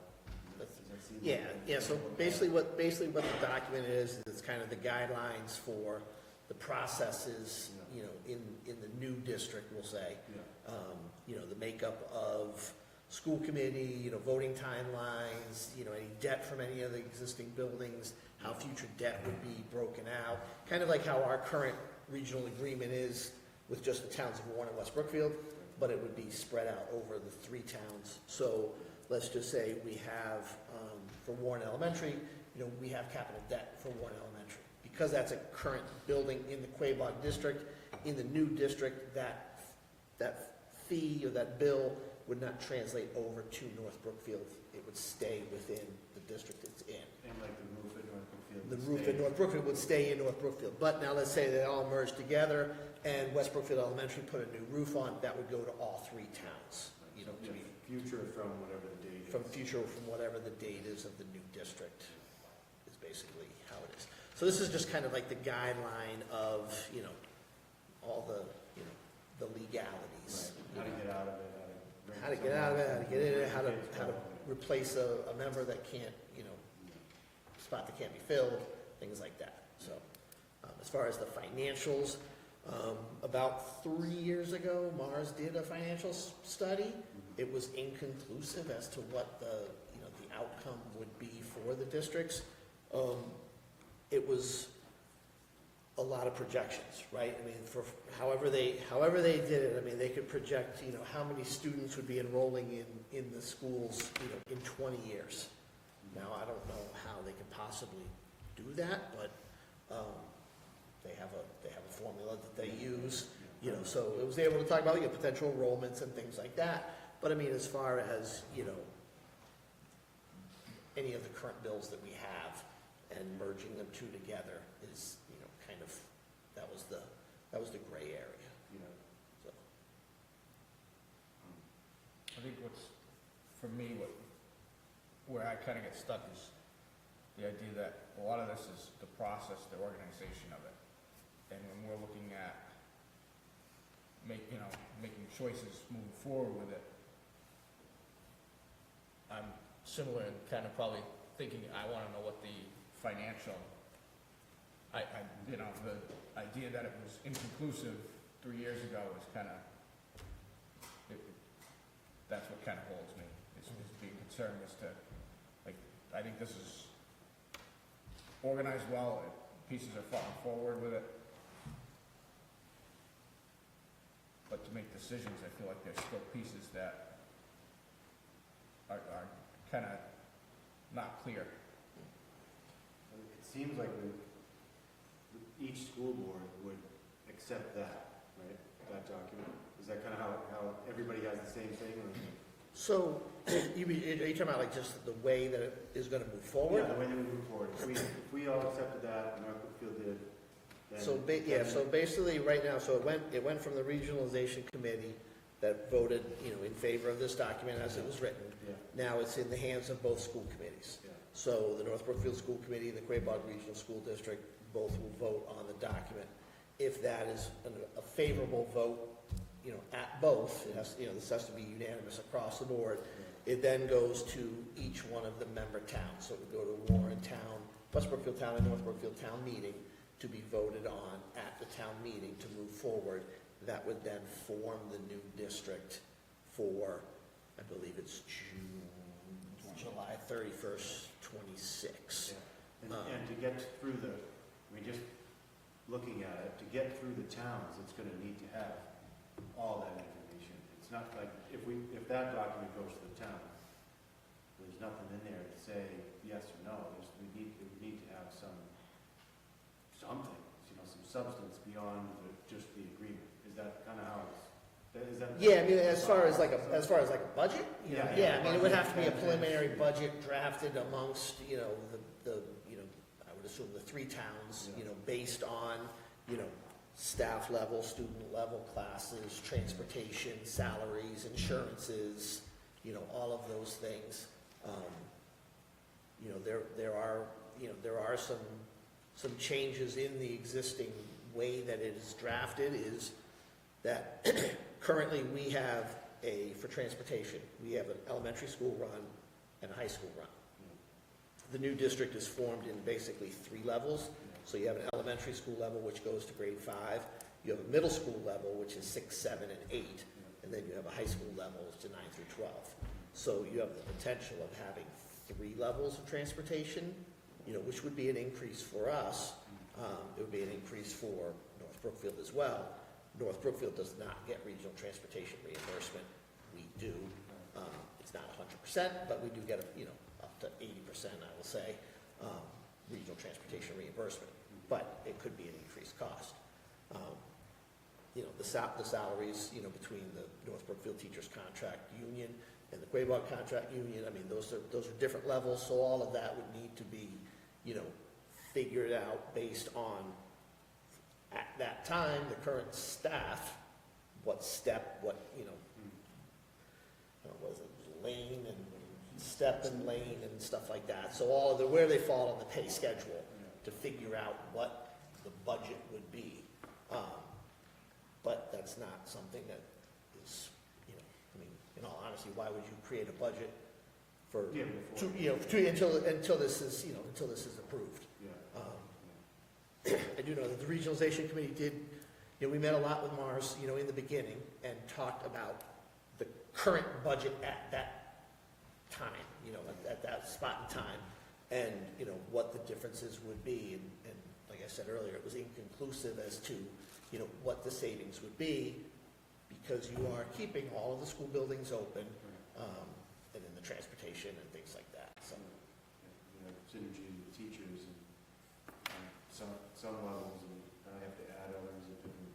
it, does that seem? Yeah, so basically what the document is, it's kind of the guidelines for the processes, you know, in the new district, we'll say. Yeah. You know, the makeup of school committee, you know, voting timelines, you know, any debt from any of the existing buildings, how future debt would be broken out, kind of like how our current regional agreement is with just the towns of Warren and West Brookfield, but it would be spread out over the 3 towns. So let's just say we have, for Warren Elementary, you know, we have capital debt for Warren Elementary. Because that's a current building in the Quaboag district, in the new district, that fee or that bill would not translate over to North Brookfield. It would stay within the district it's in. And like the roof at North Brookfield? The roof in North Brookfield would stay in North Brookfield. But now let's say they all merge together and West Brookfield Elementary put a new roof on, that would go to all 3 towns. You know, to be Future from whatever the date is. from whatever the date is of the new district is basically how it is. So this is just kind of like the guideline of, you know, all the, you know, the legalities. Right. How to get out of it, How to get out of it, how to get in it, how to replace a member that can't, you know, spot that can't be filled, things like that. So, as far as the financials, about 3 years ago, Mars did a financial study. It was inconclusive as to what the, you know, the outcome would be for the districts. It was a lot of projections, right? I mean, for however they did it, I mean, they could project, you know, how many students would be enrolling in the schools, you know, in 20 years. Now, I don't know how they could possibly do that, but they have a formula that they use, you know, so it was able to talk about, you know, potential enrollments and things like that. But I mean, as far as, you know, any of the current bills that we have and merging them 2 together is, you know, kind of, that was the gray area, you know, so. I think for me, where I kind of get stuck is the idea that a lot of this is the process, the organization of it. And when we're looking at making choices moving forward with it, I'm similar in kind of probably thinking I want to know what the financial, you know, the idea that it was inconclusive 3 years ago is kind of, that's what kind of holds me, is being concerned as to, like, I think this is organized well, pieces are falling forward with it. But to make decisions, I feel like there's still pieces that are kind of not clear. It seems like each school board would accept that, right, that document? Is that kind of how everybody has the same thing? Or? So, are you talking about like just the way that it is going to move forward? Yeah, the way that we move forward. If we all accepted that, and North Brookfield did, then... So basically right now, so it went from the regionalization committee that voted, you know, in favor of this document as it was written. Yeah. Now it's in the hands of both school committees. Yeah. So the North Brookfield School Committee and the Quaboag Regional School District both will vote on the document. If that is a favorable vote, you know, at both, it has, you know, this has to be unanimous across the board. It then goes to each one of the member towns. So it would go to Warren Town, West Brookfield Town, and North Brookfield Town meeting to be voted on at the town meeting to move forward. That would then form the new district for, I believe it's July 31st, 26. Yeah. And to get through just looking at it, to get through the towns, it's going to need to have all that information. It's not like, if that document goes to the town, there's nothing in there to say yes or no. We need to have something, you know, some substance beyond just the agreement. Is that kind of how is that? Yeah, I mean, as far as like a budget, you know, Yeah, I mean, it would have to be a preliminary budget drafted amongst, you know, the you know, I would assume the 3 towns, you know, based on, you know, staff level, student level classes, transportation, salaries, insurances, you know, all of those things. You know, there are some changes in the existing way that it is drafted, is that currently we have for transportation, we have an elementary school run and a high school run. The new district is formed in basically 3 levels. So you have an elementary school level, which goes to grade 5. You have a middle school level, which is 6, 7, and 8. And then you have a high school level, which is 9 through 12. So you have the potential of having 3 levels of transportation, which would be an increase for us. It would be an increase for North Brookfield as well. North Brookfield does not get regional transportation reimbursement. We do. It's not 100%, but we do get up to 80%, I will say, regional transportation reimbursement. But it could be an increased cost. The salaries, between the North Brookfield Teachers Contract Union and the Quaboag Contract Union, I mean, those are different levels, so all of that would need to be, figured out based on, at that time, the current staff, what step, what was it, lane and step and lane and stuff like that. So all of where they fall on the pay schedule to figure out what the budget would be. But that's not something that is, in all honesty, why would you create a budget for, until this is, until this is approved? I do know that the regionalization committee did, we met a lot with Mars, in the beginning and talked about the current budget at that time, at that spot in time, and, what the differences would be. And like I said earlier, it was inconclusive as to, what the savings would be, because you are keeping all of the school buildings open, and then the transportation and things like that, so. Synergy with teachers and some levels, and I have to add others at different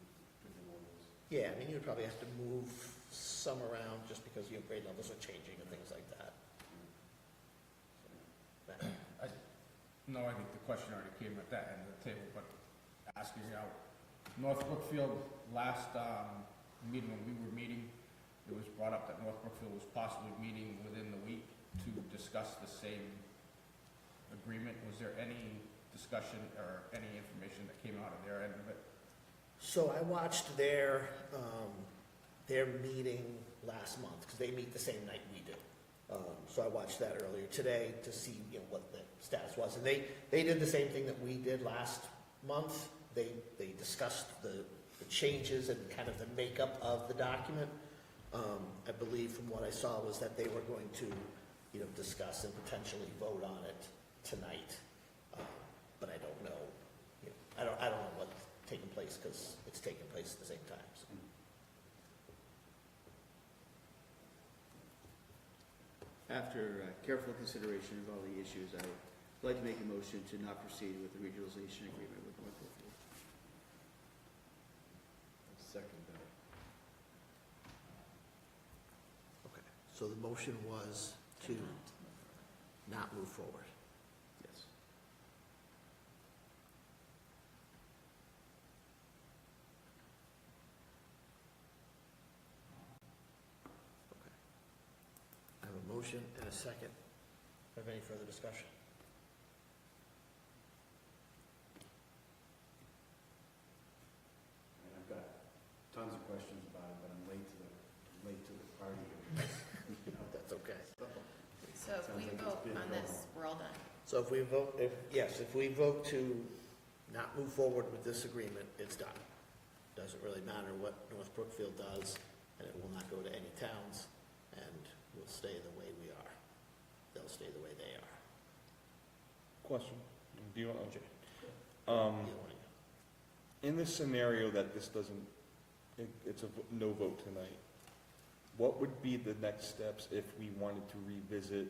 levels. Yeah, I mean, you would probably have to move some around just because your grade levels are changing and things like that. No, I think the question already came at that end of the table, but asking out, North Brookfield, last meeting when we were meeting, it was brought up that North Brookfield was possibly meeting within the week to discuss the same agreement. Was there any discussion or any information that came out of their end of it? So I watched their meeting last month, because they meet the same night we do. So I watched that earlier today to see, what the status was. And they did the same thing that we did last month. They discussed the changes and kind of the makeup of the document. I believe from what I saw was that they were going to, discuss and potentially vote on it tonight. But I don't know, I don't know what's taking place, because it's taking place at the same time. So. After careful consideration of all the issues, I would like to make a motion to not proceed with the regionalization agreement with North Brookfield. Second that. Okay. So the motion was to not move forward. Yes. I have a motion and a second. Have any further discussion? And I've got tons of questions about it, but I'm late to the party. That's okay. So if we vote on this, we're all done. So if we vote, if we vote to not move forward with this agreement, it's done. Doesn't really matter what North Brookfield does, and it will not go to any towns, and we'll stay the way we are. They'll stay the way they are. Question, do you want, okay. Either one of you. In this scenario that this doesn't, it's a no vote tonight, what would be the next steps if we wanted to revisit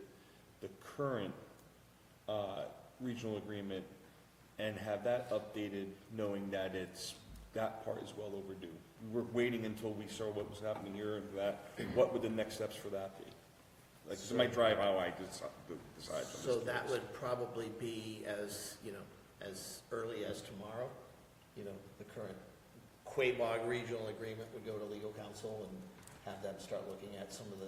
the current regional agreement and have that updated, knowing that that part is well overdue? We were waiting until we saw what was happening here and that. What would the next steps for that be? Like, this might drive how I decide. So that would probably be as early as tomorrow. The current Quaboag regional agreement would go to legal counsel and have them start looking at some of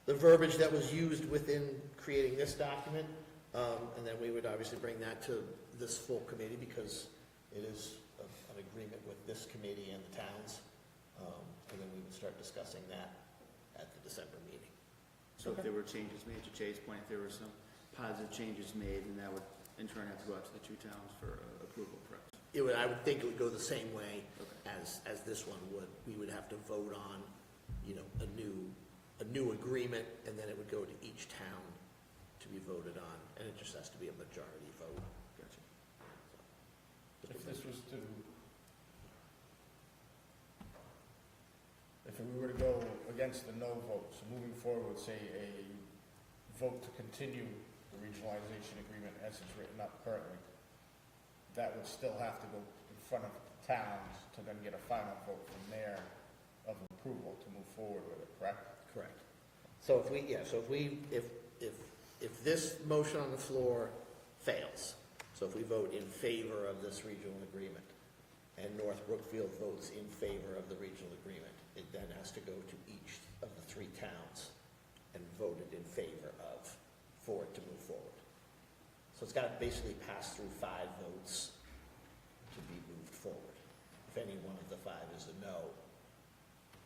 the verbiage that was used within creating this document. And then we would obviously bring that to this full committee, because it is an agreement with this committee and the towns. And then we would start discussing that at the December meeting. So if there were changes made, to Jay's point, if there were some positive changes made, then that would in turn have to go out to the two towns for approval, correct? I would think it would go the same way Okay. as this one would. We would have to vote on, a new agreement, and then it would go to each town to be voted on, and it just has to be a majority vote. Gotcha. If this was to, if we were to go against the no vote, so moving forward with, say, a vote to continue the regionalization agreement as it's written up currently, that would still have to go in front of the towns to then get a final vote from there of approval to move forward with it, correct? Correct. So if this motion on the floor fails, so if we vote in favor of this regional agreement, and North Brookfield votes in favor of the regional agreement, it then has to go to each of the three towns and vote it in favor of, for it to move forward. So it's got to basically pass through 5 votes to be moved forward. If any one of the 5 is a no,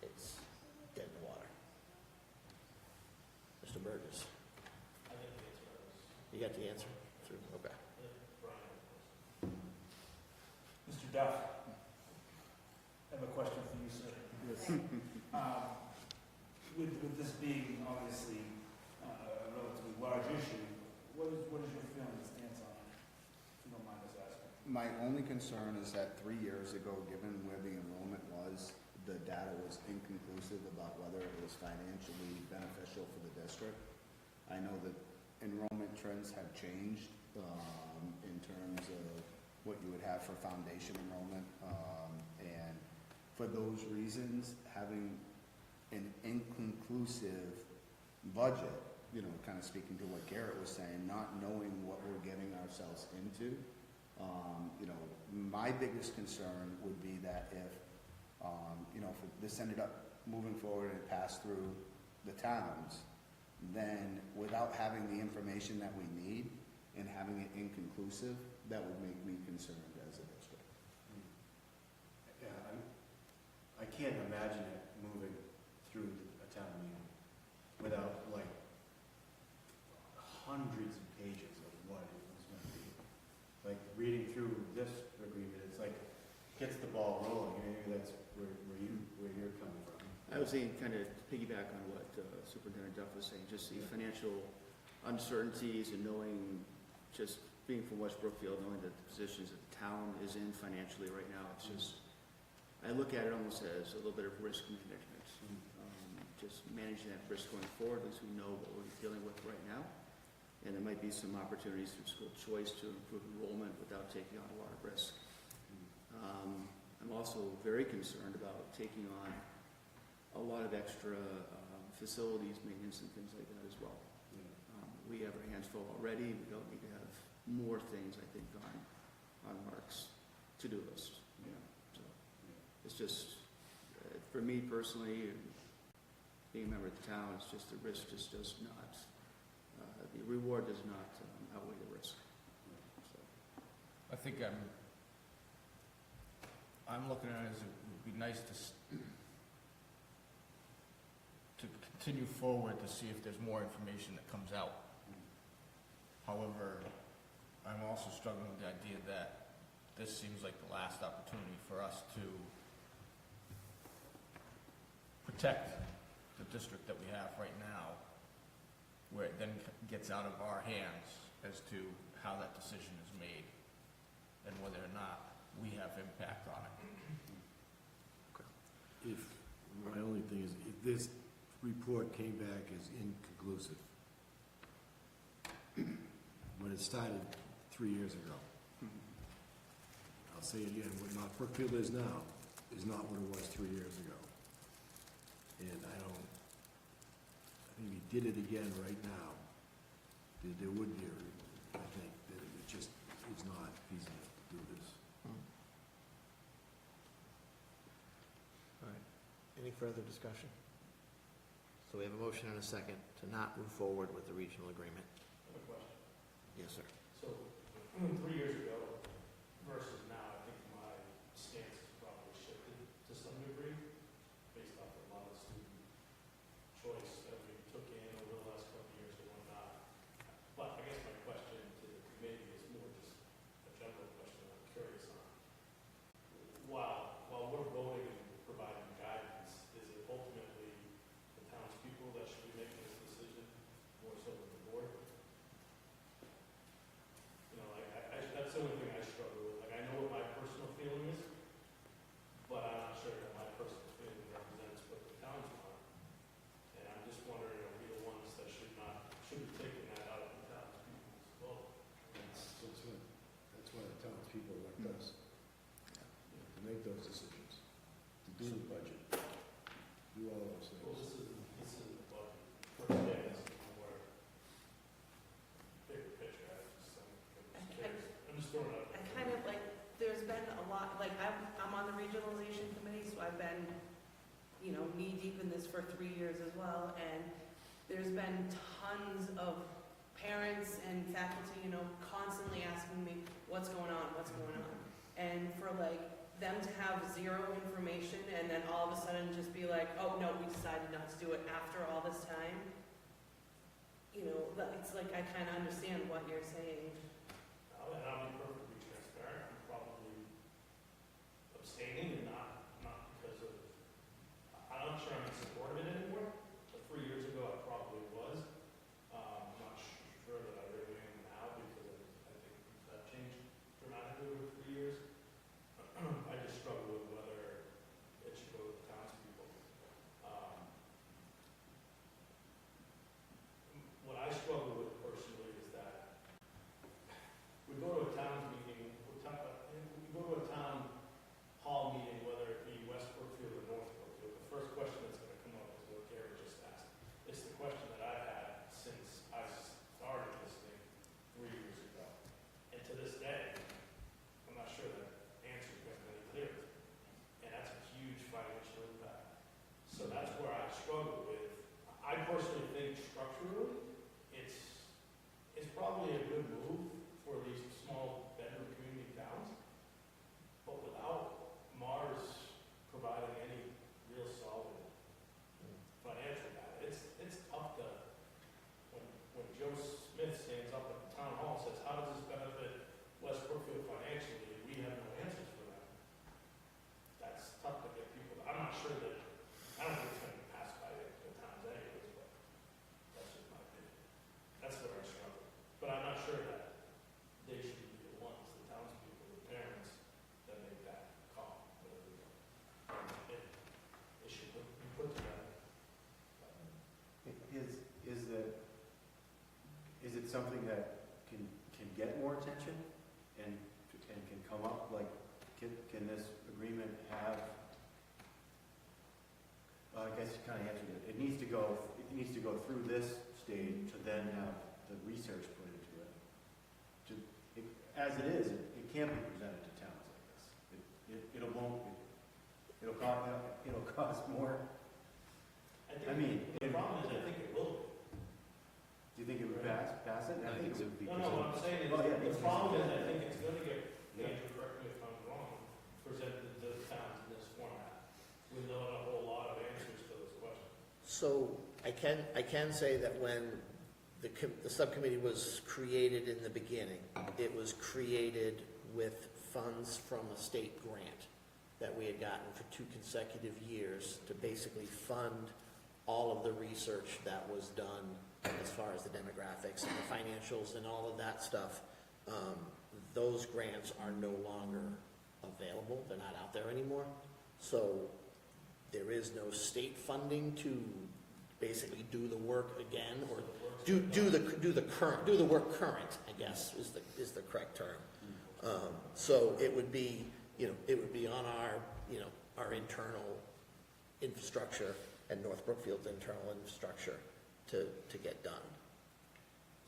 it's dead in the water. Mr. Burgess, I think the answer is, you got the answer? Through, okay. Brian. Mr. Duff, I have a question for you, sir. With this being obviously a relatively large issue, what is your feeling and stance on it, if you don't mind us asking? My only concern is that 3 years ago, given where the enrollment was, the data was inconclusive about whether it was financially beneficial for the district. I know that enrollment trends have changed in terms of what you would have for foundation enrollment. And for those reasons, having an inconclusive budget, kind of speaking to what Garrett was saying, not knowing what we're getting ourselves into, my biggest concern would be that if this ended up moving forward and it passed through the towns, then without having the information that we need and having it inconclusive, that would make me concerned as a district. Yeah, I can't imagine it moving through a town meeting without like hundreds of pages of what it was going to be. Like reading through this agreement, it's like gets the ball rolling. Maybe that's where you're coming from. I was saying, kind of piggyback on what Superintendent Duff was saying, just the financial uncertainties and knowing, just being from West Brookfield, knowing that the positions that the town is in financially right now, it's just, I look at it almost as a little bit of risk management. Just managing that risk going forward, as we know what we're dealing with right now. And there might be some opportunities through school choice to improve enrollment without taking on a lot of risk. I'm also very concerned about taking on a lot of extra facilities, maintenance, and things like that as well. We have our hands full already. We don't need to have more things, I think, on Mark's to-do list. So it's just, for me personally, being a member of the town, it's just the risk just does not, the reward does not outweigh the risk. So. I think I'm looking at it as it would be nice to continue forward to see if there's more information that comes out. However, I'm also struggling with the idea that this seems like the last opportunity for us to protect the district that we have right now, where it then gets out of our hands as to how that decision is made and whether or not we have impact on it. My only thing is, if this report came back as inconclusive, when it started 3 years ago, I'll say it again, what North Brookfield is now is not what it was 3 years ago. And I think if you did it again right now, there would be I think that it just is not feasible to do this. All right. Any further discussion? So we have a motion and a second to not move forward with the regional agreement. I have a question. Yes, sir. So 3 years ago versus now, I think my stance has probably shifted to some degree. do the budget, do all those Well, things. this is the budget. First day, this is more bigger picture. I'm just throwing it out. I kind of like, there's been a lot, like, I'm on the regionalization committee, so I've been, knee deep in this for 3 years as well, and there's been tons of parents and faculty, constantly asking me, what's going on? And for like, them to have zero information and then all of a sudden just be like, oh, no, we decided not to do it after all this time, it's like, I kind of understand what you're saying. And I'll be perfectly transparent. I'm probably abstaining and not because of, I'm not sure I'm in support of it anymore. But 3 years ago, I probably was. I'm not sure that I really am now because I think that changed dramatically over 3 years. I just struggle with whether it should go to the townspeople. What I struggle with personally is that we go to a town meeting, we go to a town hall meeting, whether it be West Brookfield or North Brookfield, the first question that's going to come up is what Gary just asked. It's the question that I've had since I started this thing 3 years ago. And to this day, I'm not sure that answer is going to be any clearer. And that's a huge financial impact. So that's where I struggle with. I personally think structurally, it's probably a good move for these small bedroom community towns, but without Mars providing any real solid financial data, it's tough to, when Joe Smith stands up at the town hall and says, how does this benefit West Brookfield financially? We have no answers for that. That's tough to get people, I'm not sure that, I don't think it's going to be passed by the towns anyways, but that's just my opinion. That's where I struggle. But I'm not sure that they should be the ones, the townspeople, the parents, that make that call. It should be put together. Is it something that can get more attention and can come up, like, can this agreement have, I guess you kind of answered it. It needs to go through this stage to then have the research put into it. As it is, it can't be presented to towns like this. It'll cost more. The problem is, I think it will. Do you think it would pass it? I think it would be. No, what I'm saying is, the problem is, I think it's going to get, Andrew, correct me if I'm wrong, presented to the towns in this format, with not a whole lot of answers to those questions. So I can say that when the subcommittee was created in the beginning, it was created with funds from a state grant that we had gotten for 2 consecutive years to basically fund all of the research that was done as far as the demographics and the financials and all of that stuff. Those grants are no longer available. They're not out there anymore. So there is no state funding to basically do the work again, or do the work current, I guess is the correct term. So it would be on our internal infrastructure and North Brookfield's internal infrastructure to get done.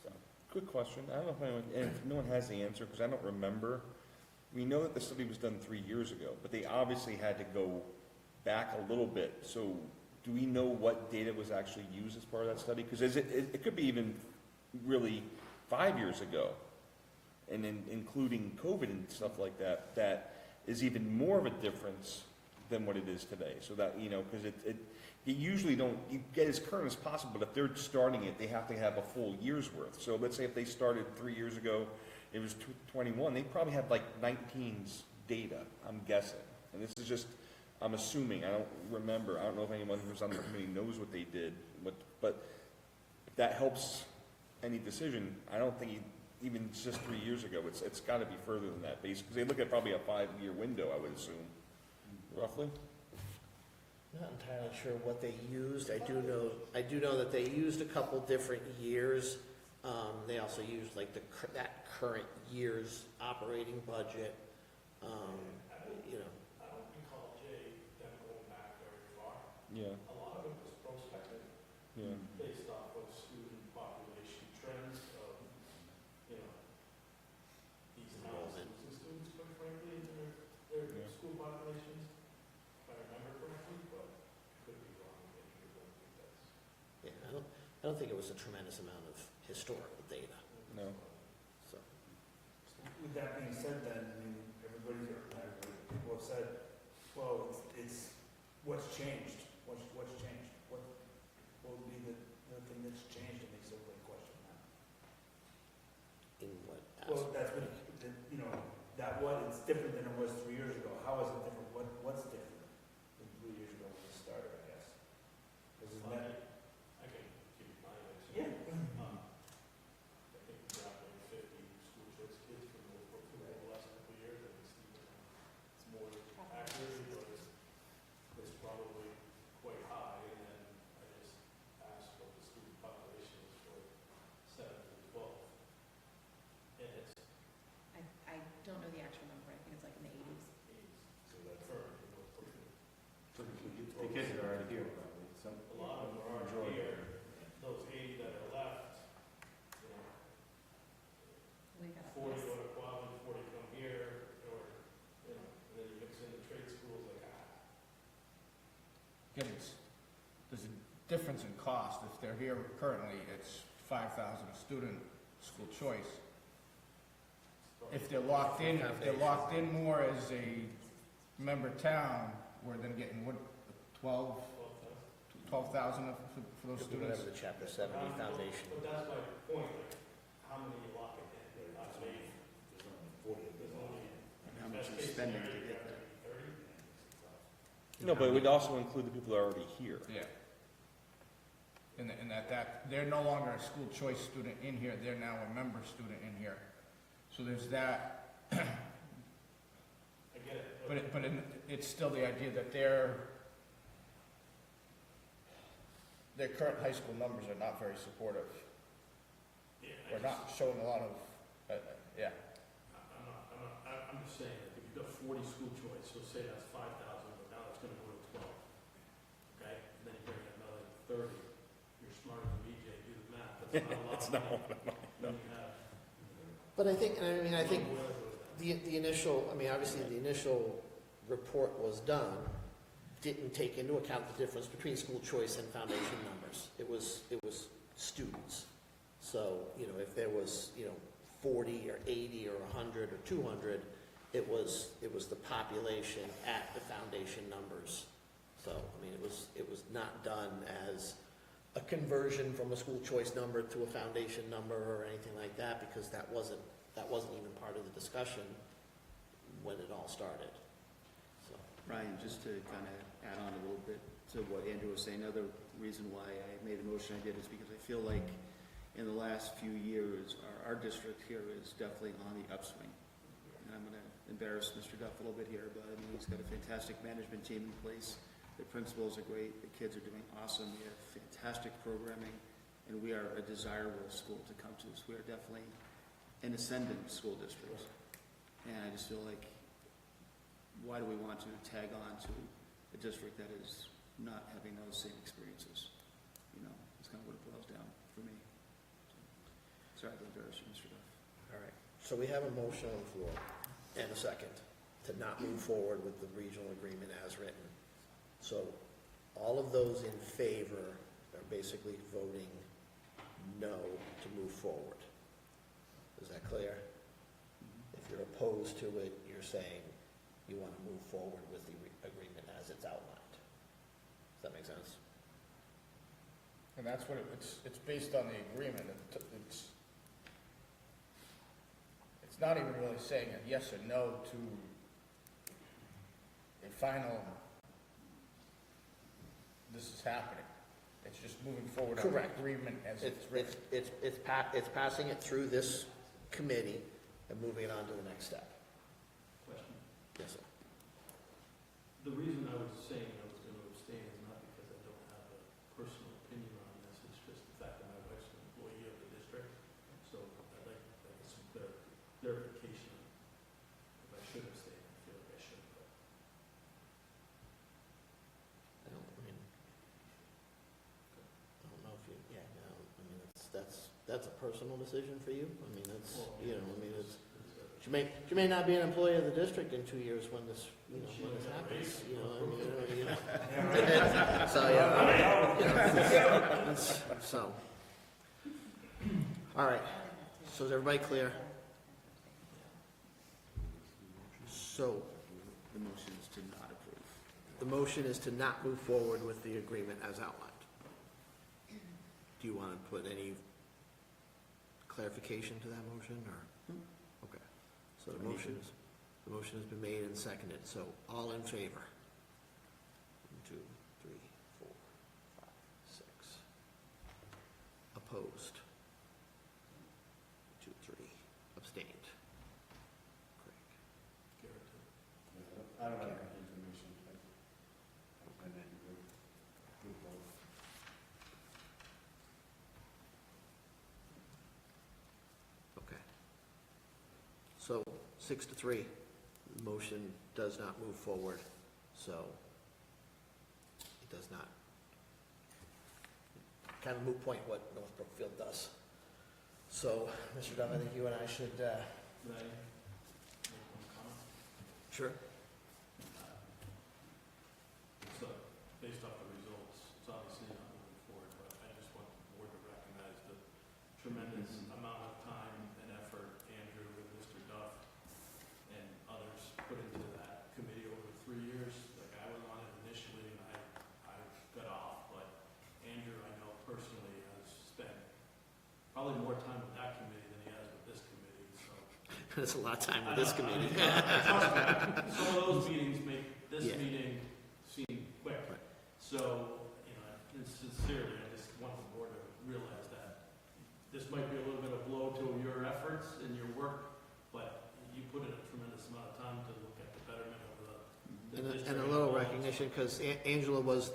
So. Quick question. I don't know if anyone, and if no one has the answer, because I don't remember. We know that the study was done 3 years ago, but they obviously had to go back a little bit. So do we know what data was actually used as part of that study? Because it could be even really 5 years ago, and then including COVID and stuff like that, that is even more of a difference than what it is today. So that, because you usually you get as current as possible, but if they're starting it, they have to have a full year's worth. So let's say if they started 3 years ago, it was 21, they probably had like 19's data, I'm guessing. And this is just, I'm assuming, I don't remember, I don't know if anyone who's on the committee knows what they did, but if that helps any decision, I don't think even just 3 years ago, it's got to be further than that, basically, because they look at probably a 5-year window, I would assume, roughly. Not entirely sure what they used. I do know that they used a couple different years. They also used like that current year's operating budget. I don't recall Jay them going Yeah, a lot of it was prospective, yeah. based off of student population trends of, you know, these towns losing students, quite frankly, in their Yeah. school populations, if I remember correctly, but could be wrong, maybe I don't think that's. Yeah, I don't think it was a tremendous amount of historical data, No. so. With that being said then, I mean, people have said, well, it's what's changed? What's changed? What would be the thing that's changed that makes everybody question that? In what Well, aspect? that's what, you know, it's different than it was 3 years ago. How is it different? What's different than 3 years ago when it started, I guess? Because isn't that, I can give you my answer. yeah. I think we dropped like 50 school choice kids from the last couple of years. I think it's more accurate, but it's probably quite high. And then I just asked what the student population is for 7 to 12. And it's I don't know the actual number, I think it's like in the 80s. 80s. So that's current, you know, So the kids are already here, probably. Some, a lot of them are already here. Those 80 that are left, you know, We got 40 go to Quaboag, 40 come here, or, you know, and then you mix in the trade schools, like, Again, there's a difference in cost. If they're here currently, it's 5,000 a student, school choice. If they're locked in more as a member town, we're then getting what, 12,000 for those Could be students? whatever the chapter 70 foundation. But that's my point, like, how many you lock it in, not many. there's only 40 of There's them. only, And how much best you're case spending to scenario, get you there. have 30. No, but it would also include the people that are already here. Yeah. And that they're no longer a school choice student in here, they're now a member student in here. So there's that, I get it, but it's still the idea that their current high school numbers are not very supportive. yeah, We're not showing a lot of, yeah. I'm just saying, that if you've got 40 school choice, so say that's 5,000, but now it's gonna go to 12. Okay, and then you bring in another 30, you're smarter than BJ, do the math, that's not a lot. That's not Then you have. But I think the initial, obviously the initial report was done, didn't take into account the difference between school choice and foundation numbers. It was students. So, if there was, 40 or 80 or 100 or 200, it was the population at the foundation numbers. So, it was not done as a conversion from a school choice number to a foundation number or anything like that, because that wasn't even part of the discussion when it all started. So, Ryan, just to kind of add on a little bit to what Andrew was saying, another reason why I made the motion I did is because I feel like in the last few years, our district here is definitely on the upswing. And I'm going to embarrass Mr. Duff a little bit here, but he's got a fantastic management team in place. The principals are great, the kids are doing awesome, we have fantastic programming, and we are a desirable school to come to. So we are definitely an ascendant school district. And I just feel like, why do we want to tag on to a district that is not having those same experiences? It's kind of what it boils down for me. Sorry to embarrass you, Mr. Duff. all right. So we have a motion on the floor and a second to not move forward with the regional agreement as written. So all of those in favor are basically voting no to move forward. Is that clear? If you're opposed to it, you're saying you want to move forward with the agreement as it's outlined. Does that make sense? And that's what it's based on the agreement. It's not even really saying a yes or no to a final, this is happening. It's just moving forward on the Correct. agreement as it's written. It's passing it through this committee and moving it on to the next step. Question. Yes, sir. The reason I was saying I was going to abstain is not because I don't have a personal opinion on this, it's just the fact that my wife's an employee of the district, so I'd like some clarification. If I should abstain, I feel like I should, but. I don't, personal decision for you? I mean, it's, you know, I mean, it's, she may not be an employee of the district in 2 years when this, you know, when this happens, you know, I mean, you know. So, yeah, you know, it's- so. All right, so is everybody clear? So, The motion is to not approve. the motion is to not move forward with the agreement as outlined. Do you want to put any clarification to that motion, or? Okay, so the motion has been made and seconded, so all in favor? 1, 2, 3, 4, 5, 6. Opposed? 2, 3. Abstained? Craig? I don't have any information. I didn't good vote. Okay. So, 6-3, the motion does not move forward, so it does not. Kind of moot point what North Brookfield does. So, Mr. Dove, I think you and I should, Could I make one comment? sure. So, based off the results, it's obviously not moving forward, but I just want the board to recognize the tremendous amount of time and effort Andrew and Mr. Duff and others put into that committee over 3 years. Like, I was on it initially and I got off, but Andrew, I know personally, has spent probably more time with that committee than he has with this committee, so. There's a lot of time with this committee. Some of those meetings make this Yeah. meeting seem quick. Right. So, you know, sincerely, I just want the board to realize that this might be a little bit of blow to your efforts and your work, but you put in a tremendous amount of time to look at the betterment of the district. And a little recognition, because Angela was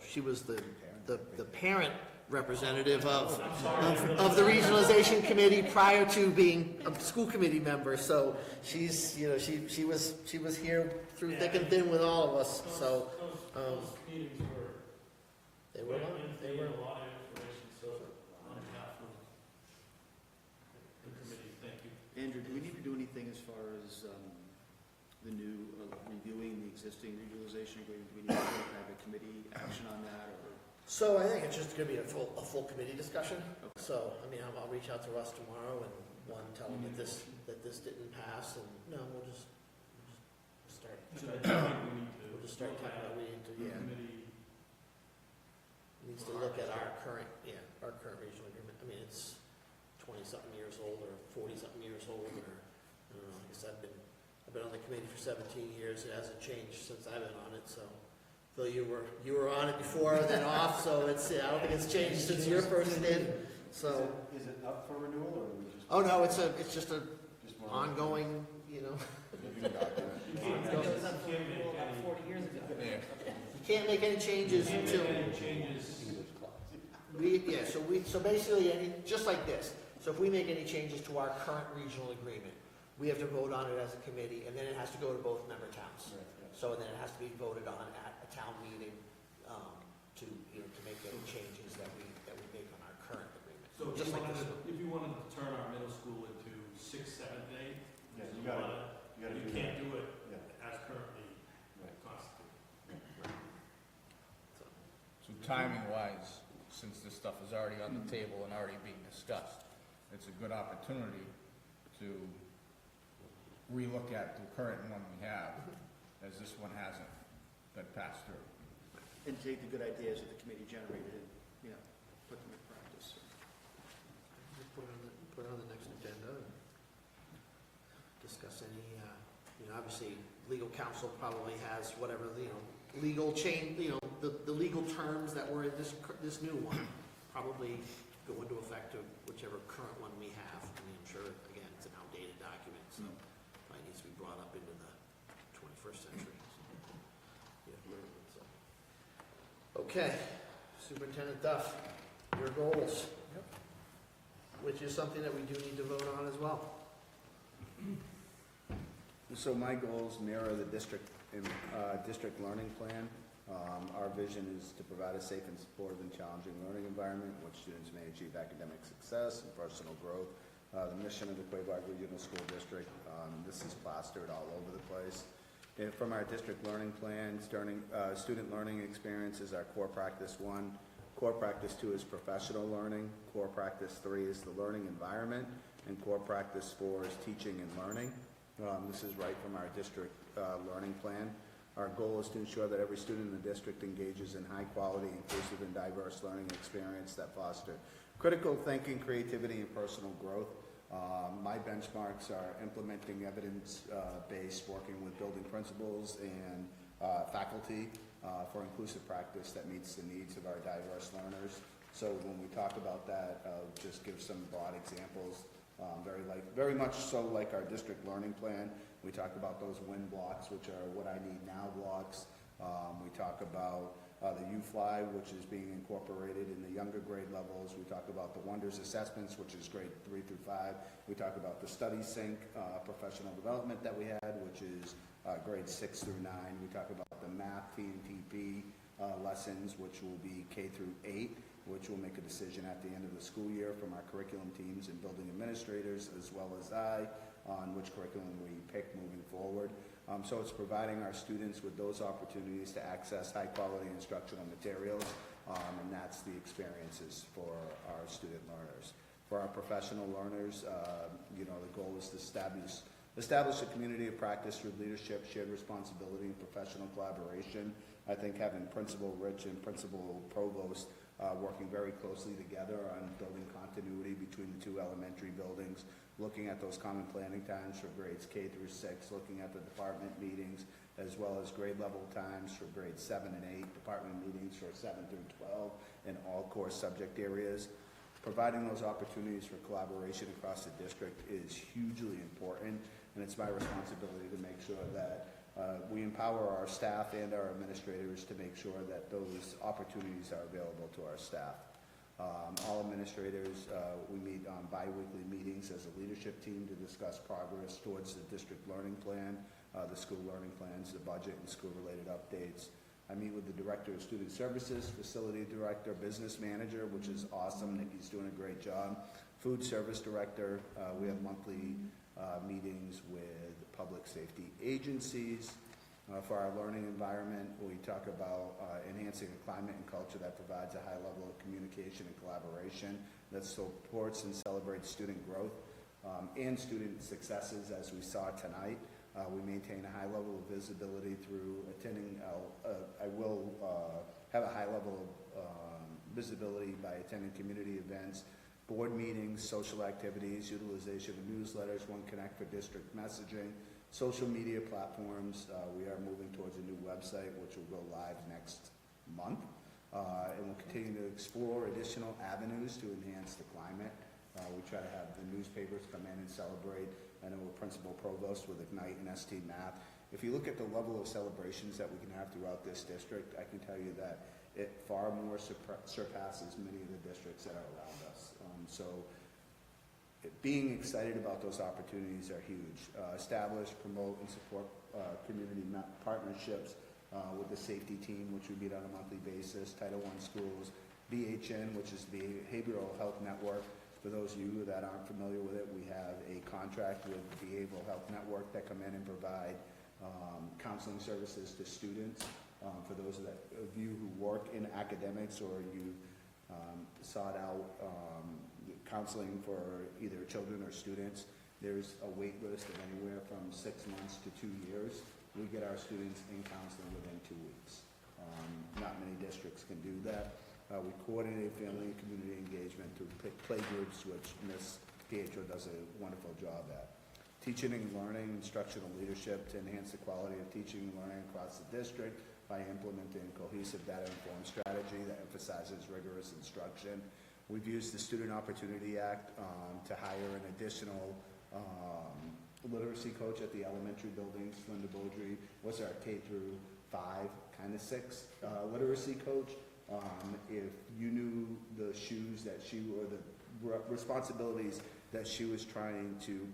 she was the parent representative of the regionalization committee prior to being a school committee member, so she's, you know, she was here through thick and thin with all of us, so. Those meetings were, They were, they were a lot of information, so on behalf of the committee, thank you. Andrew, do we need to do anything as far as the new, reviewing the existing regionalization agreement? Do we need to have a committee action on that, or? So I think it's just gonna be a full committee discussion. Okay. So, I mean, I'll reach out to Russ tomorrow and tell him that this didn't pass, and no, we'll just start. So I think we need to. We'll just start talking about, we need to, yeah, Committee, needs to look at our current regional agreement. I mean, it's 20-something years old, or 40-something years old, or, I don't know, I guess I've been on the committee for 17 years, it hasn't changed since I've been on it, so. Phil, you were on it before, then off, so I don't think it's changed since your first did, so. Is it up for renewal, or are we just? Oh, no, it's just a Just one ongoing, you know, you can't make any, About 40 years ago. Yeah. you can't make any changes can't until. make any changes. So basically, just like this, so if we make any changes to our current regional agreement, we have to vote on it as a committee, and then it has to go to both member towns. Right, yeah. So then it has to be voted on at a town meeting, to make any changes that we make on our current agreement. So if Just you like wanted, this. if you wanted to turn our middle school into 6th, 7th, 8th, Yeah, you do can't do it Yeah. as currently Right. constituted. So timing-wise, since this stuff is already on the table and already being discussed, it's a good opportunity to relook at the current one we have, as this one hasn't been passed through. And take the good ideas that the committee generated and, you know, put them in practice. Put it on the next agenda and discuss any, obviously, legal counsel probably has whatever, legal change, the legal terms that were in this new one probably go into effect to whichever current one we have. I mean, I'm sure, again, it's an outdated document, so probably needs to be brought up into the 21st century. Okay, Superintendent Duff, your goals. Which is something that we do need to vote on as well. So my goals mirror the district learning plan. Our vision is to provide a safe and supportive and challenging learning environment in which students may achieve academic success and personal growth. The mission of the Quaboag Regional School District, this is plastered all over the place. And from our district learning plans, student learning experience is our core practice 1. Core practice 2 is professional learning. Core practice 3 is the learning environment. And core practice 4 is teaching and learning. This is right from our district learning plan. Our goal is to ensure that every student in the district engages in high quality, inclusive, and diverse learning experience that foster critical thinking, creativity, and personal growth. My benchmarks are implementing evidence-based, working with building principals and faculty for inclusive practice that meets the needs of our diverse learners. So when we talk about that, I'll just give some broad examples. Very much so like our district learning plan. We talk about those win blocks, which are what I need now blocks. We talk about the U-Fly, which is being incorporated in the younger grade levels. We talk about the Wonders assessments, which is grade 3 through 5. We talk about the Study Sync professional development that we had, which is grades 6 through 9. We talk about the math TNTP lessons, which will be K through 8, which will make a decision at the end of the school year from our curriculum teams and building administrators, as well as I, on which curriculum we pick moving forward. So it's providing our students with those opportunities to access high quality instructional materials, and that's the experiences for our student learners. For our professional learners, the goal is to establish a community of practice through leadership, shared responsibility, and professional collaboration. I think having Principal Rich and Principal Provost working very closely together on building continuity between the two elementary buildings, looking at those common planning times for grades K through 6, looking at the department meetings, as well as grade level times for grades 7 and 8, department meetings for 7 through 12, in all core subject areas. Providing those opportunities for collaboration across the district is hugely important, and it's my responsibility to make sure that we empower our staff and our administrators to make sure that those opportunities are available to our staff. All administrators, we meet on bi-weekly meetings as a leadership team to discuss progress towards the district learning plan, the school learning plans, the budget, and school-related updates. I meet with the Director of Student Services, Facility Director, Business Manager, which is awesome. Nikki's doing a great job. Food Service Director. We have monthly meetings with public safety agencies. For our learning environment, we talk about enhancing a climate and culture that provides a high level of communication and collaboration that supports and celebrates student growth and student successes, as we saw tonight. We maintain a high level of visibility through attending, I will have a high level of visibility by attending community events, board meetings, social activities, utilization of newsletters, One Connect for district messaging, social media platforms. We are moving towards a new website, which will go live next month. And we'll continue to explore additional avenues to enhance the climate. We try to have the newspapers come in and celebrate. I know we're Principal Provost with Ignite and ST Math. If you look at the level of celebrations that we can have throughout this district, I can tell you that it far more surpasses many of the districts that are around us. Being excited about those opportunities are huge. Establish, promote, and support community partnerships with the safety team, which we meet on a monthly basis, Title I schools, BHN, which is the Behavioral Health Network. For those of you that aren't familiar with it, we have a contract with the Behavioral Health Network that come in and provide counseling services to students. For those of you who work in academics or you sought out counseling for either children or students, there's a wait list of anywhere from 6 months to 2 years. We get our students in counseling within 2 weeks. Not many districts can do that. We coordinate family and community engagement through play groups, which Ms. Pietro does a wonderful job at. Teaching and learning, instructional leadership to enhance the quality of teaching and learning across the district by implementing a cohesive data-informed strategy that emphasizes rigorous instruction. We've used the Student Opportunity Act to hire an additional literacy coach at the elementary buildings. Linda Beaudry was our K through 5, kind of 6 literacy coach. If you knew the shoes that she, or the responsibilities that she was trying to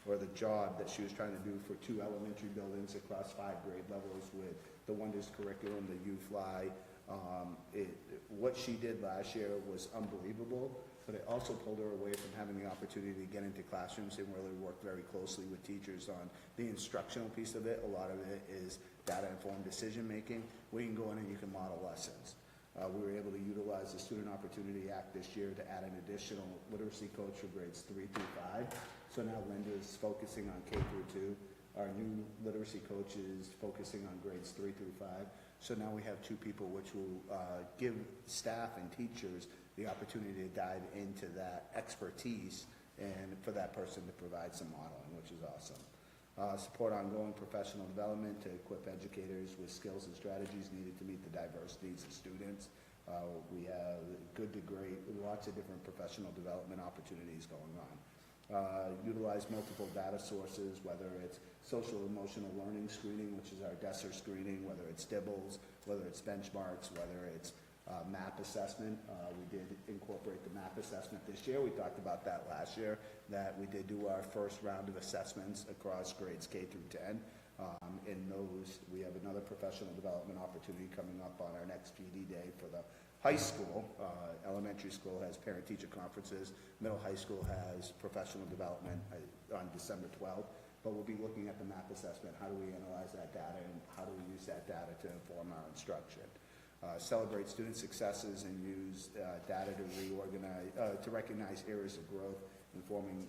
or the job that she was trying to do for 2 elementary buildings across 5 grade levels with the Wonders curriculum, the U-Fly. What she did last year was unbelievable, but it also pulled her away from having the opportunity to get into classrooms and really work very closely with teachers on the instructional piece of it. A lot of it is data-informed decision-making. We can go in and you can model lessons. We were able to utilize the Student Opportunity Act this year to add an additional literacy coach for grades 3 through 5. So now Linda's focusing on K through 2. Our new literacy coach is focusing on grades 3 through 5. So now we have 2 people which will give staff and teachers the opportunity to dive into that expertise and for that person to provide some modeling, which is awesome. Support ongoing professional development to equip educators with skills and strategies needed to meet the diverse needs of students. We have good to great, lots of different professional development opportunities going on. Utilize multiple data sources, whether it's social emotional learning screening, which is our DESER screening, whether it's DIBELS, whether it's benchmarks, whether it's MAP assessment. We did incorporate the MAP assessment this year. We talked about that last year, that we did do our first round of assessments across grades K through 10. In those, we have another professional development opportunity coming up on our next PD day for the high school. Elementary school has parent-teacher conferences. Middle high school has professional development on December 12th. But we'll be looking at the MAP assessment. How do we analyze that data and how do we use that data to inform our instruction? Celebrate student successes and use data to recognize areas of growth, informing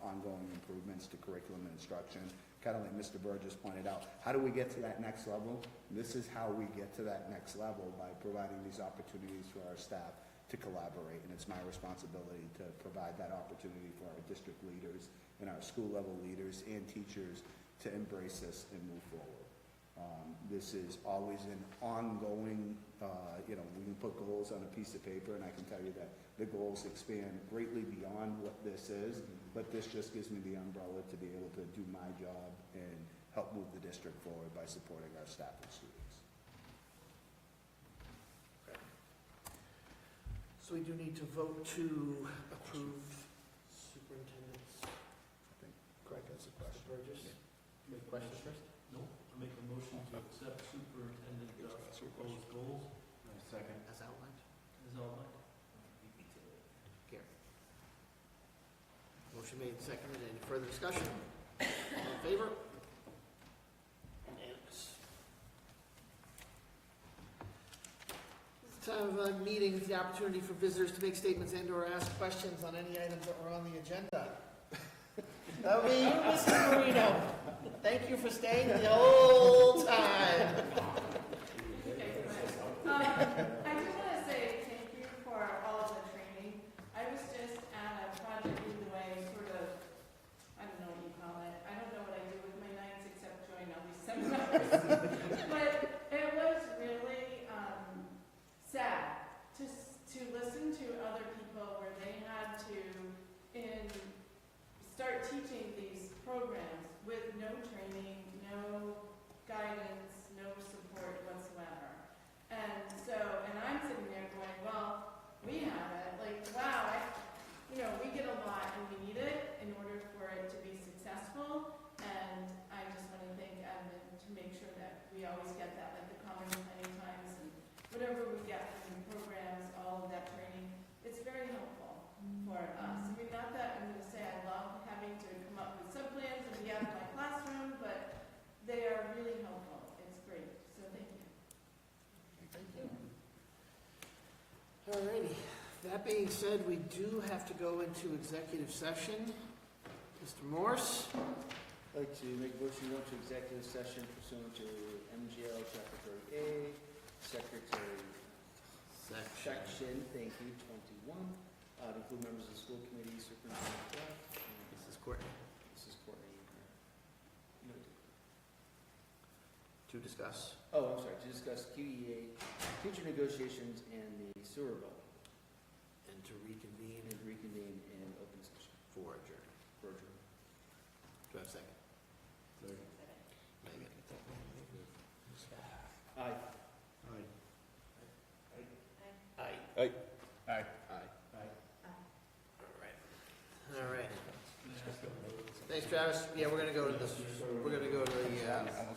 ongoing improvements to curriculum and instruction. Kind of like Mr. Burgess pointed out, how do we get to that next level? This is how we get to that next level, by providing these opportunities for our staff to collaborate. And it's my responsibility to provide that opportunity for our district leaders and our school level leaders and teachers to embrace this and move forward. This is always an ongoing, we can put goals on a piece of paper, and I can tell you that the goals expand greatly beyond what this is, but this just gives me the umbrella to be able to do my job and help move the district forward by supporting our staff and students. Okay. So we do need to vote to approve superintendent's. I think Craig has a question. Burgess, you have questions first? No, I make a motion to accept superintendent proposed goals Second. As outlined? as outlined. Here. Motion made, seconded. Any further discussion? All in favor? Unanimous. This time of meeting is the opportunity for visitors to make statements and/or ask questions on any items that were on the agenda. That would be you, Mr. Marino. Thank you for staying the whole time. I just want to say thank you for all of the training. I was just at a project lead the way, sort of, I don't know what you call it. I don't know what I do with my nights except join all these seminars. But it was really sad to listen to other people where they had to start teaching these programs with no training, no guidance, no support whatsoever. And I'm sitting there going, well, we have it. Like, wow, we get a lot and we need it in order for it to be successful. And I just want to thank Evan to make sure that we always get that, like the common planning times and whatever we get from the programs, all of that training. It's very helpful for us. I mean, not that I'm going to say I love having to come up with sub-plans and be out of my classroom, but they are really helpful. It's great. So thank you. Thank you. All righty. That being said, we do have to go into executive session. Mr. Morse? I'd like to make a motion to go into executive session pursuant to MGL Chapter 30A, Secretary Section, thank you, 21. To include members of the school committee, superintendent, staff. This is Courtney. This is Courtney. To discuss. Oh, I'm sorry, to discuss QEA, future negotiations, and the sewer bill. And to reconvene And reconvene in open session. for adjourn. For adjourn. Do I have a second? Megan? Aye. Aye. Aye. Aye. All right. Thanks, Travis, yeah, we're gonna go to this, we're gonna go to the,